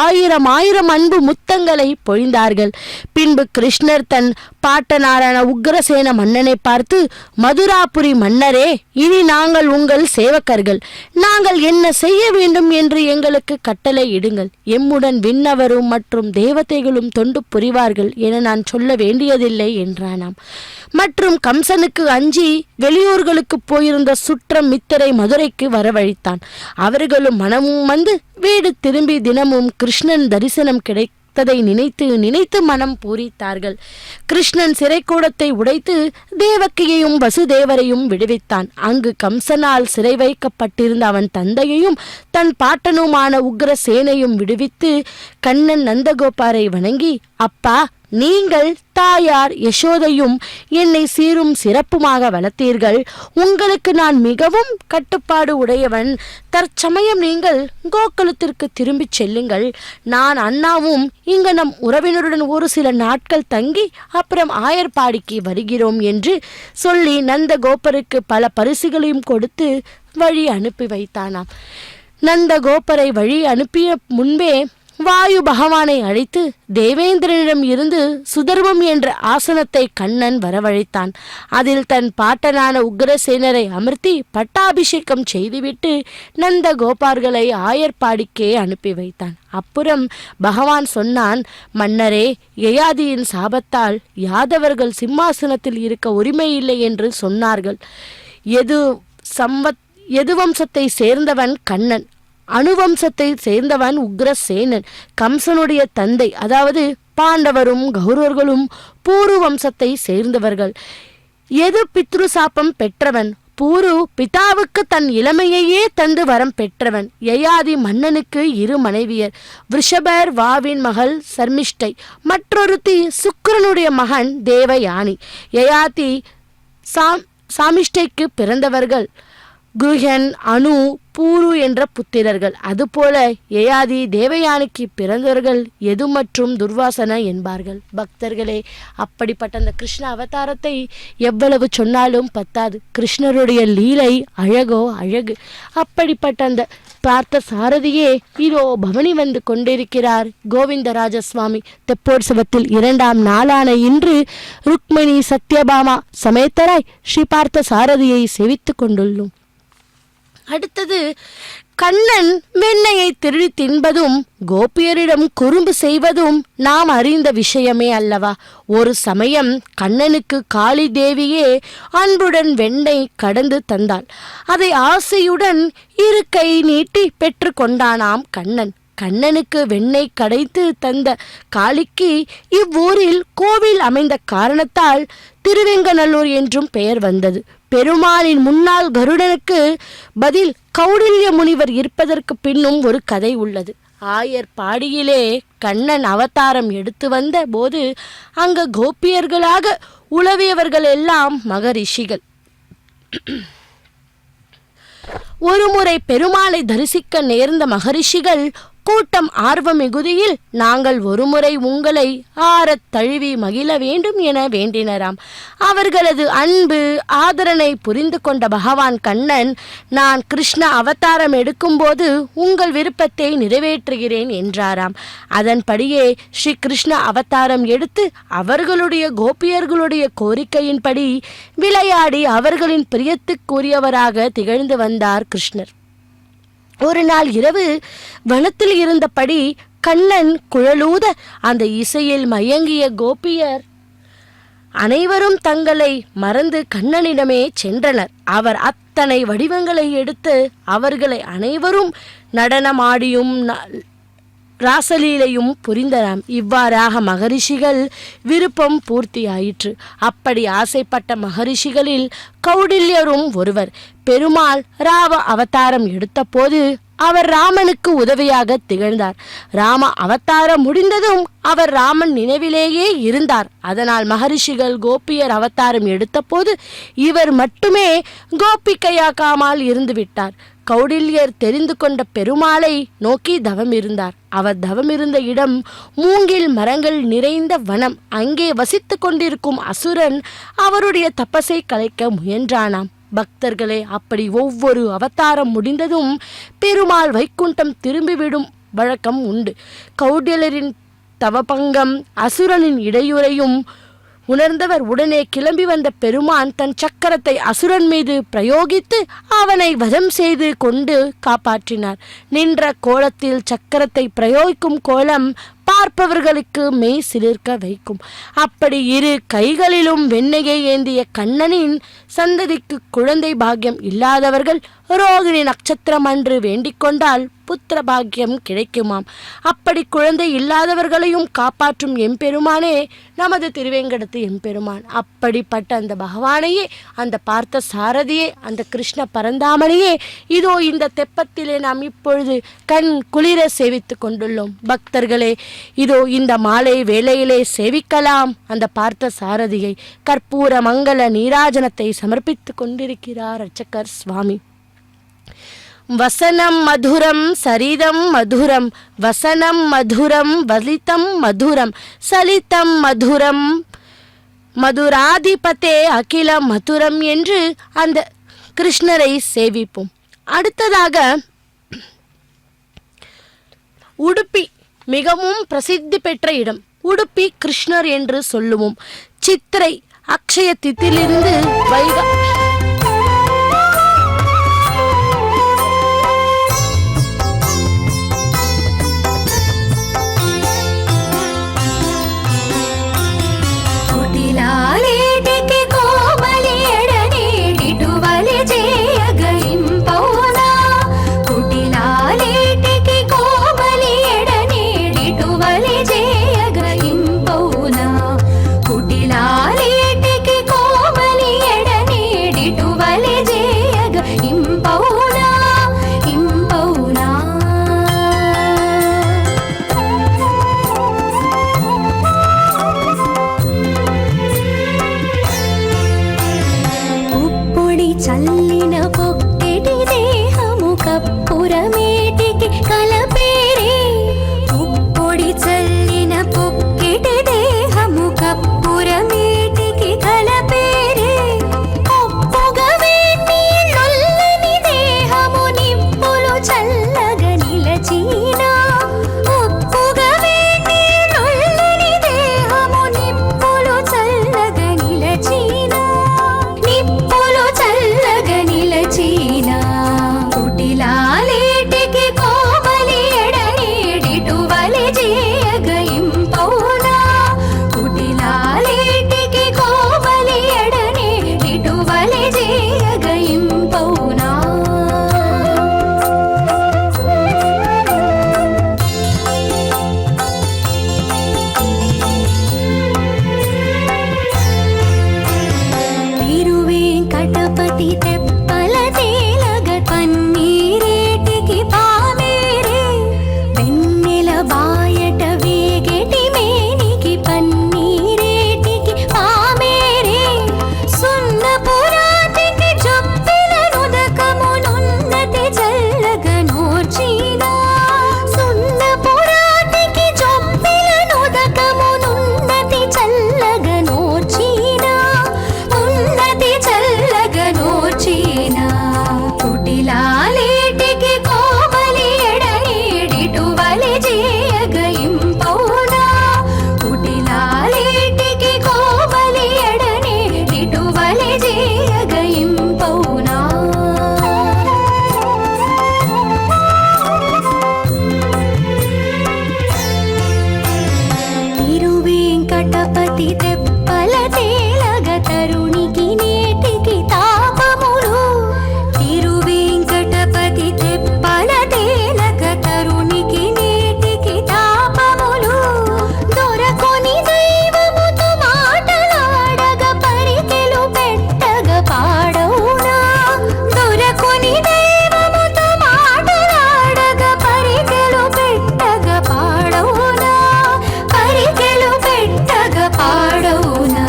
ஆயிரம் அன்பு முத்தங்களை பொழிந்தார்கள். பின்பு கிருஷ்ணர் தன் பாட்டனாரான உக்ரசேன மன்னனை பார்த்து, மதுராபுரி மன்னரே, இனி நாங்கள் உங்கள் சேவகர்கள். நாங்கள் என்ன செய்ய வேண்டும் என்று எங்களுக்கு கட்டளை இடுங்கள். எம்முடன் விண்ணவரும் மற்றும் தேவதைகளும் தொண்டு புரிவார்கள் என நான் சொல்ல வேண்டியதில்லை என்றானாம். மற்றும் கம்சனுக்கு அஞ்சி வெளியூர்களுக்கு போயிருந்த சுற்றம் மித்தரை மதுரைக்கு வரவழைத்தான். அவர்களும் மனமும் வந்து வீடு திரும்பி தினமும் கிருஷ்ணன் தரிசனம் கிடைத்ததை நினைத்து மனம் பூரித்தார்கள். கிருஷ்ணன் சிறைக்கூடத்தை உடைத்து தேவகியையும் வசுதேவரையும் விடுவித்தான். அங்கு கம்சனால் சிறை வைக்கப்பட்டிருந்த அவன் தந்தையையும் தன் பாட்டனுமான உக்ரசேனையும் விடுவித்து கண்ணன் நந்தகோபாரை வணங்கி, அப்பா, நீங்கள் தாயார் யசோதையும் என்னை சீரும் சிறப்புமாக வளர்த்தீர்கள். உங்களுக்கு நான் மிகவும் கட்டுப்பாடு உடையவன். தற்சமயம் நீங்கள் கோகுலத்திற்கு திரும்பிச் செல்லுங்கள். நான் அண்ணாவும் இங்கு நம் உறவினருடன் ஒரு சில நாட்கள் தங்கி அப்புறம் ஆயர்பாடிக்கு வருகிறோம் என்று சொல்லி நந்தகோபருக்கு பல பரிசுகளையும் கொடுத்து வழி அனுப்பி வைத்தானாம். நந்தகோபரை வழி அனுப்பிய முன்பே வாயு பகவானை அழைத்து தேவேந்திரனிடம் இருந்து சுதர்மம் என்ற ஆசனத்தை கண்ணன் வரவழைத்தான். அதில் தன் பாட்டனான உக்ரசேனரை அமர்த்தி பட்டாபிஷேகம் செய்துவிட்டு நந்த கோபார்களை ஆயர்பாடிக்கே அனுப்பி வைத்தான். அப்புறம் பகவான் சொன்னான், மன்னரே, யயாதியின் சாபத்தால் யாதவர்கள் சிம்மாசனத்தில் இருக்க உரிமையில்லை என்று சொன்னார்கள். எது வம்சத்தை சேர்ந்தவன் கண்ணன், அணுவம்சத்தை சேர்ந்தவன் உக்ரசேனன். கம்சனுடைய தந்தை, அதாவது பாண்டவரும் கௌரவர்களும் பூரு வம்சத்தை சேர்ந்தவர்கள். எது பித்ரு சாபம் பெற்றவன்? பூரு பிதாவுக்கு தன் இளமையையே தந்து வரம் பெற்றவன். யயாதி மன்னனுக்கு 2 மனைவியர். விருஷபர் வாவின் மகள் சர்மிஷ்டை, மற்றொருத்தி சுக்கிரனுடைய மகன் தேவயானி. யயாதி சாமிஷ்டைக்கு பிறந்தவர்கள் குருகன், அணு, பூரு என்ற புத்திரர்கள். அதுபோல யயாதி தேவயானிக்கு பிறந்தவர்கள் எது மற்றும் துர்வாசன என்பார்கள். பக்தர்களே, அப்படிப்பட்ட அந்த கிருஷ்ண அவதாரத்தை எவ்வளவு சொன்னாலும் பத்தாது. கிருஷ்ணருடைய லீலை அழகோ அழகு. அப்படிப்பட்ட அந்த பார்த்த சாரதியே இதோ பவனி வந்து கொண்டிருக்கிறார். கோவிந்தராஜ சுவாமி தெப்போற்சவத்தில் 2ஆம் நாளான இன்று ருக்மிணி சத்யபாமா சமேத்தராய் ஸ்ரீ பார்த்த சாரதியை சேவித்து கொண்டுள்ளோம். அடுத்தது, கண்ணன் வெண்ணையை திருடி தின்பதும் கோபியரிடம் குறும்பு செய்வதும் நாம் அறிந்த விஷயமே அல்லவா? ஒரு சமயம் கண்ணனுக்கு காளி தேவியே அன்புடன் வெண்ணெய் கடந்து தந்தாள். அதை ஆசையுடன் 2 கை நீட்டி பெற்று கொண்டானாம் கண்ணன். கண்ணனுக்கு வெண்ணெய் கடைத்து தந்த காளிக்கு இவ்வூரில் கோவில் அமைந்த காரணத்தால் திருவெங்கநல்லூர் என்றும் பெயர் வந்தது. பெருமாளின் முன்னாள் கருடனுக்கு பதில் கௌடில்ய முனிவர் இருப்பதற்கு பின்னும் ஒரு கதை உள்ளது. ஆயர்பாடியிலே கண்ணன் அவதாரம் எடுத்து வந்த போது அங்க கோபியர்களாக உலவியவர்கள் எல்லாம் மகரிஷிகள். ஒருமுறை பெருமாளை தரிசிக்க நேர்ந்த மகரிஷிகள் கூட்டம் ஆர்வ மிகுதியில் நாங்கள் ஒருமுறை உங்களை ஆரத் தழுவி மகிழ வேண்டும் என வேண்டினராம். அவர்களது அன்பு ஆதரனை புரிந்து கொண்ட பகவான் கண்ணன், நான் கிருஷ்ண அவதாரம் எடுக்கும்போது உங்கள் விருப்பத்தை நிறைவேற்றுகிறேன் என்றாராம். அதன்படியே ஸ்ரீ கிருஷ்ண அவதாரம் எடுத்து அவர்களுடைய கோபியர்களுடைய கோரிக்கையின்படி விளையாடி அவர்களின் பிரியத்துக்குரியவராக திகழ்ந்து வந்தார் கிருஷ்ணர். ஒரு நாள் இரவு வனத்தில் இருந்தபடி கண்ணன் குழலூத அந்த இசையில் மயங்கிய கோபியர் அனைவரும் தங்களை மறந்து கண்ணனிடமே சென்றனர். அவர் அத்தனை வடிவங்களை எடுத்து அவர்களை அனைவரும் நடனமாடியும் ராசலீலையும் புரிந்தராம். இவ்வாறாக மகரிஷிகள் விருப்பம் பூர்த்தியாயிற்று. அப்படி ஆசைப்பட்ட மகரிஷிகளில் கௌடில்யரும் ஒருவர். பெருமாள் ராவ அவதாரம் எடுத்த போது அவர் ராமனுக்கு உதவியாக திகழ்ந்தார். ராம அவதாரம் முடிந்ததும் அவர் ராமன் நினைவிலேயே இருந்தார். அதனால் மகரிஷிகள் கோபியர் அவதாரம் எடுத்த போது இவர் மட்டுமே கோபிக்கையாக்காமல் இருந்து விட்டார். கௌடில்யர் தெரிந்து கொண்ட பெருமாளை நோக்கி தவம் இருந்தார். அவர் தவம் இருந்த இடம் மூங்கில் மரங்கள் நிறைந்த வனம். அங்கே வசித்து கொண்டிருக்கும் அசுரன் அவருடைய தபசை கலைக்க முயன்றானாம். பக்தர்களே, அப்படி ஒவ்வொரு அவதாரம் முடிந்ததும் பெருமாள் வைகுண்டம் திரும்பிவிடும் வழக்கம் உண்டு. கௌடில்யரின் தவபங்கம் அசுரனின் இடையூறையும் உணர்ந்தவர் உடனே கிளம்பி வந்த பெருமான் தன் சக்கரத்தை அசுரன் மீது பிரயோகித்து அவனை வதம் செய்து கொண்டு காப்பாற்றினார். நின்ற கோலத்தில் சக்கரத்தை பிரயோகிக்கும் கோலம் பார்ப்பவர்களுக்கு மெய் சிலிர்க்க வைக்கும். அப்படி 2 கைகளிலும் வெண்ணெயை ஏந்திய கண்ணனின் சந்ததிக்கு குழந்தை பாக்கியம் இல்லாதவர்கள் ரோகிணி நட்சத்திரம் அன்று வேண்டிக் கொண்டால் புத்திர பாக்கியம் கிடைக்குமாம். அப்படி குழந்தை இல்லாதவர்களையும் காப்பாற்றும் எம்பெருமானே நமது திருவேங்கடத்து எம்பெருமான். அப்படிப்பட்ட அந்த பகவானையே, அந்த பார்த்த சாரதியே, அந்த கிருஷ்ண பரந்தாமனையே இதோ இந்த தெப்பத்திலே நாம் இப்பொழுது கண் குளிர சேவித்து கொண்டுள்ளோம். பக்தர்களே, இதோ இந்த மாலை வேளையிலே சேவிக்கலாம் அந்த பார்த்த சாரதியை. கற்பூர மங்கள நீராஜனத்தை சமர்ப்பித்து கொண்டிருக்கிறார் அர்ச்சகர் சுவாமி. வசனம் மதுரம் சரிதம் மதுரம், வசனம் மதுரம் வலிதம் மதுரம், சலிதம் மதுரம் மதுராதிபதே அகில மதுரம் என்று அந்த கிருஷ்ணரை சேவிப்போம். அடுத்ததாக உடுப்பி மிகவும் பிரசித்தி பெற்ற இடம். உடுப்பி கிருஷ்ணர் என்று சொல்லுவோம். சித்திரை அக்ஷய திதியிலிருந்து வைகா చల్లిన పొక్కెటి దేహము కప్పురమేటికి కలపేరే ఉప్పొడి చల్లిన పొక్కెటి దేహము కప్పురమేటికి కలపేరే ఒప్పుగా వేడి నొల్లని దేహము నిప్పులు చల్లగా నిలచీనా ఒప్పుగా వేడి నొల్లని దేహము నిప్పులు చల్లగా నిలచీనా నిప్పులు చల్లగా నిలచీనా కుటిలాలేటికి కోమలి ఎడనేడిటువలి చేయగ ఇంపౌనా కుటిలాలేటికి కోమలి ఎడనేడిటువలి చేయగ ఇంపౌనా తిరువేంకటపతి తెప్పల తేలగ పన్నీరేటికి పామేరే వెన్నెల బాయట వేగెటి మేనికి పన్నీరేటికి పామేరే సున్నపురాతికి చొప్పిల నుదకమునున్నతి చల్లగ నోర్చీనా సున్నపురాతికి చొప్పిల నుదకమునున్నతి చల్లగ నోర్చీనా ఉన్నతి చల్లగ నోర్చీనా కుటిలాలేటికి కోమలి ఎడనేడిటువలి చేయగ ఇంపౌనా కుటిలాలేటికి కోమలి ఎడనేడిటువలి చేయగ ఇంపౌనా తిరువేంకటపతి తెప్పల తేలగ తరుణికి నేటికి తాపములు తిరువేంకటపతి తెప్పల తేలగ తరుణికి నేటికి తాపములు దొరకొని దైవముతో మాటలాడగ పరికెలు పెట్టగ పాడవునా దొరకొని దైవముతో మాటలాడగ పరికెలు పెట్టగ పాడవునా పరికెలు పెట్టగ పాడవునా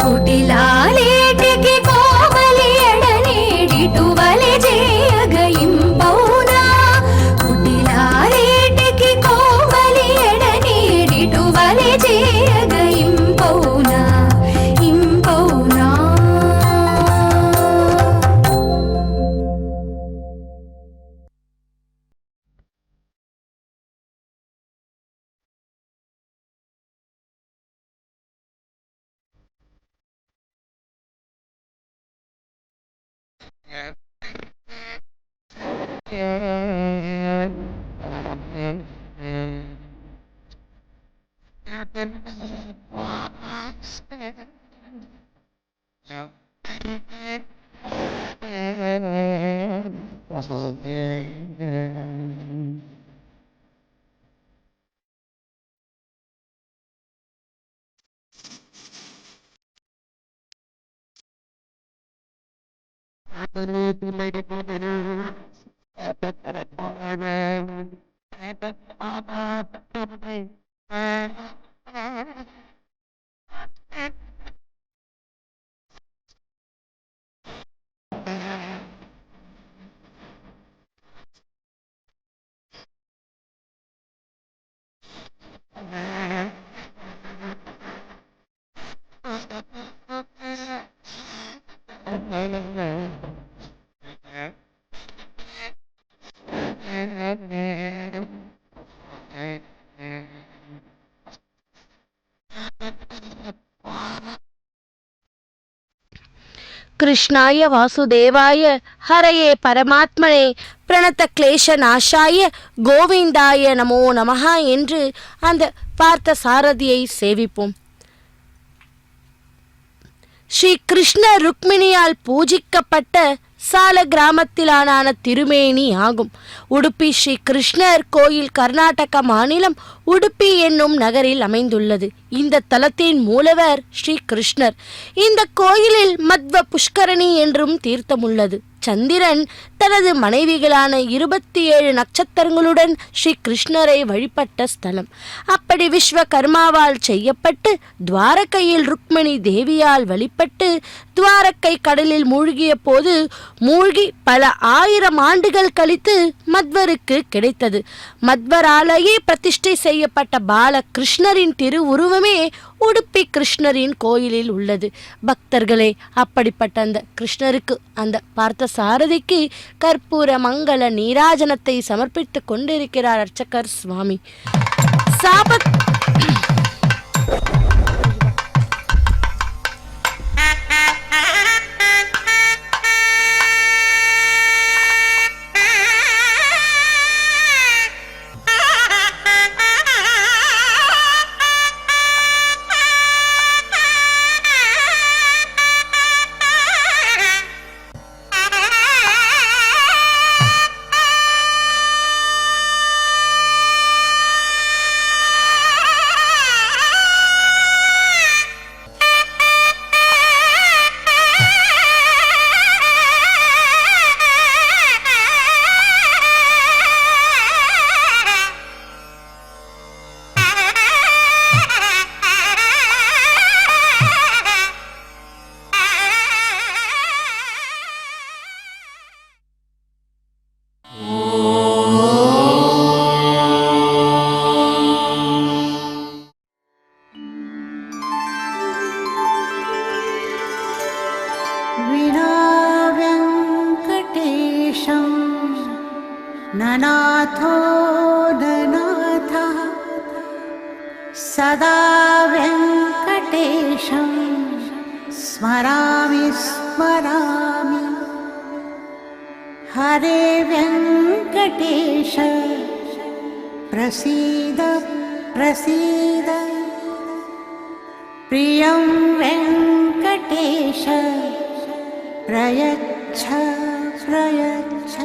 కుటిలాలేటికి కోమలి ఎడనేడిటువలి చేయగ ఇంపౌనా కుటిలాలేటికి కోమలి ఎడనేడిటువలి చేయగ ఇంపౌనా ఇంపౌనా கிருஷ்ணாய வாசுதேவாய ஹரயே பரமாத்மனே பிரணத கிளேஷ நாசாய கோவிந்தாய நமோ நமஹா என்று அந்த பார்த்த சாரதியை சேவிப்போம். ஸ்ரீ கிருஷ்ண ருக்மிணியால் பூஜிக்கப்பட்ட சால கிராமத்திலான திருமேனி ஆகும். உடுப்பி ஸ்ரீ கிருஷ்ணர் கோயில் கர்நாடக மாநிலம் உடுப்பி என்னும் நகரில் அமைந்துள்ளது. இந்த தலத்தின் மூலவர் ஸ்ரீ கிருஷ்ணர். இந்த கோயிலில் மத்வ புஷ்கரணி என்றும் தீர்த்தம் உள்ளது. சந்திரன் தனது மனைவிகளான 27 நட்சத்திரங்களுடன் ஸ்ரீ கிருஷ்ணரை வழிபட்ட ஸ்தலம். அப்படி விஸ்வகர்மாவால் செய்யப்பட்டு துவாரகையில் ருக்மிணி தேவியால் வழிபட்டு துவாரகை கடலில் மூழ்கிய போது மூழ்கி பல 1000 ஆண்டுகள் கழித்து மத்வருக்கு கிடைத்தது. மத்வராலேயே பிரதிஷ்டை செய்யப்பட்ட பாலகிருஷ்ணரின் திருவுருவமே உடுப்பி கிருஷ்ணரின் கோயிலில் உள்ளது. பக்தர்களே, அப்படிப்பட்ட அந்த கிருஷ்ணருக்கு, அந்த பார்த்த சாரதிக்கு கற்பூர மங்கள நீராஜனத்தை சமர்ப்பித்துக் கொண்டிருக்கிறார் அர்ச்சகர் சுவாமி. ननाथो ननाथः सदा वेङ्कटेशं स्मरामि स्मरामि हरे वेङ्कटेश प्रसीद प्रसीद प्रियं वेङ्कटेश प्रयच्छ प्रयच्छ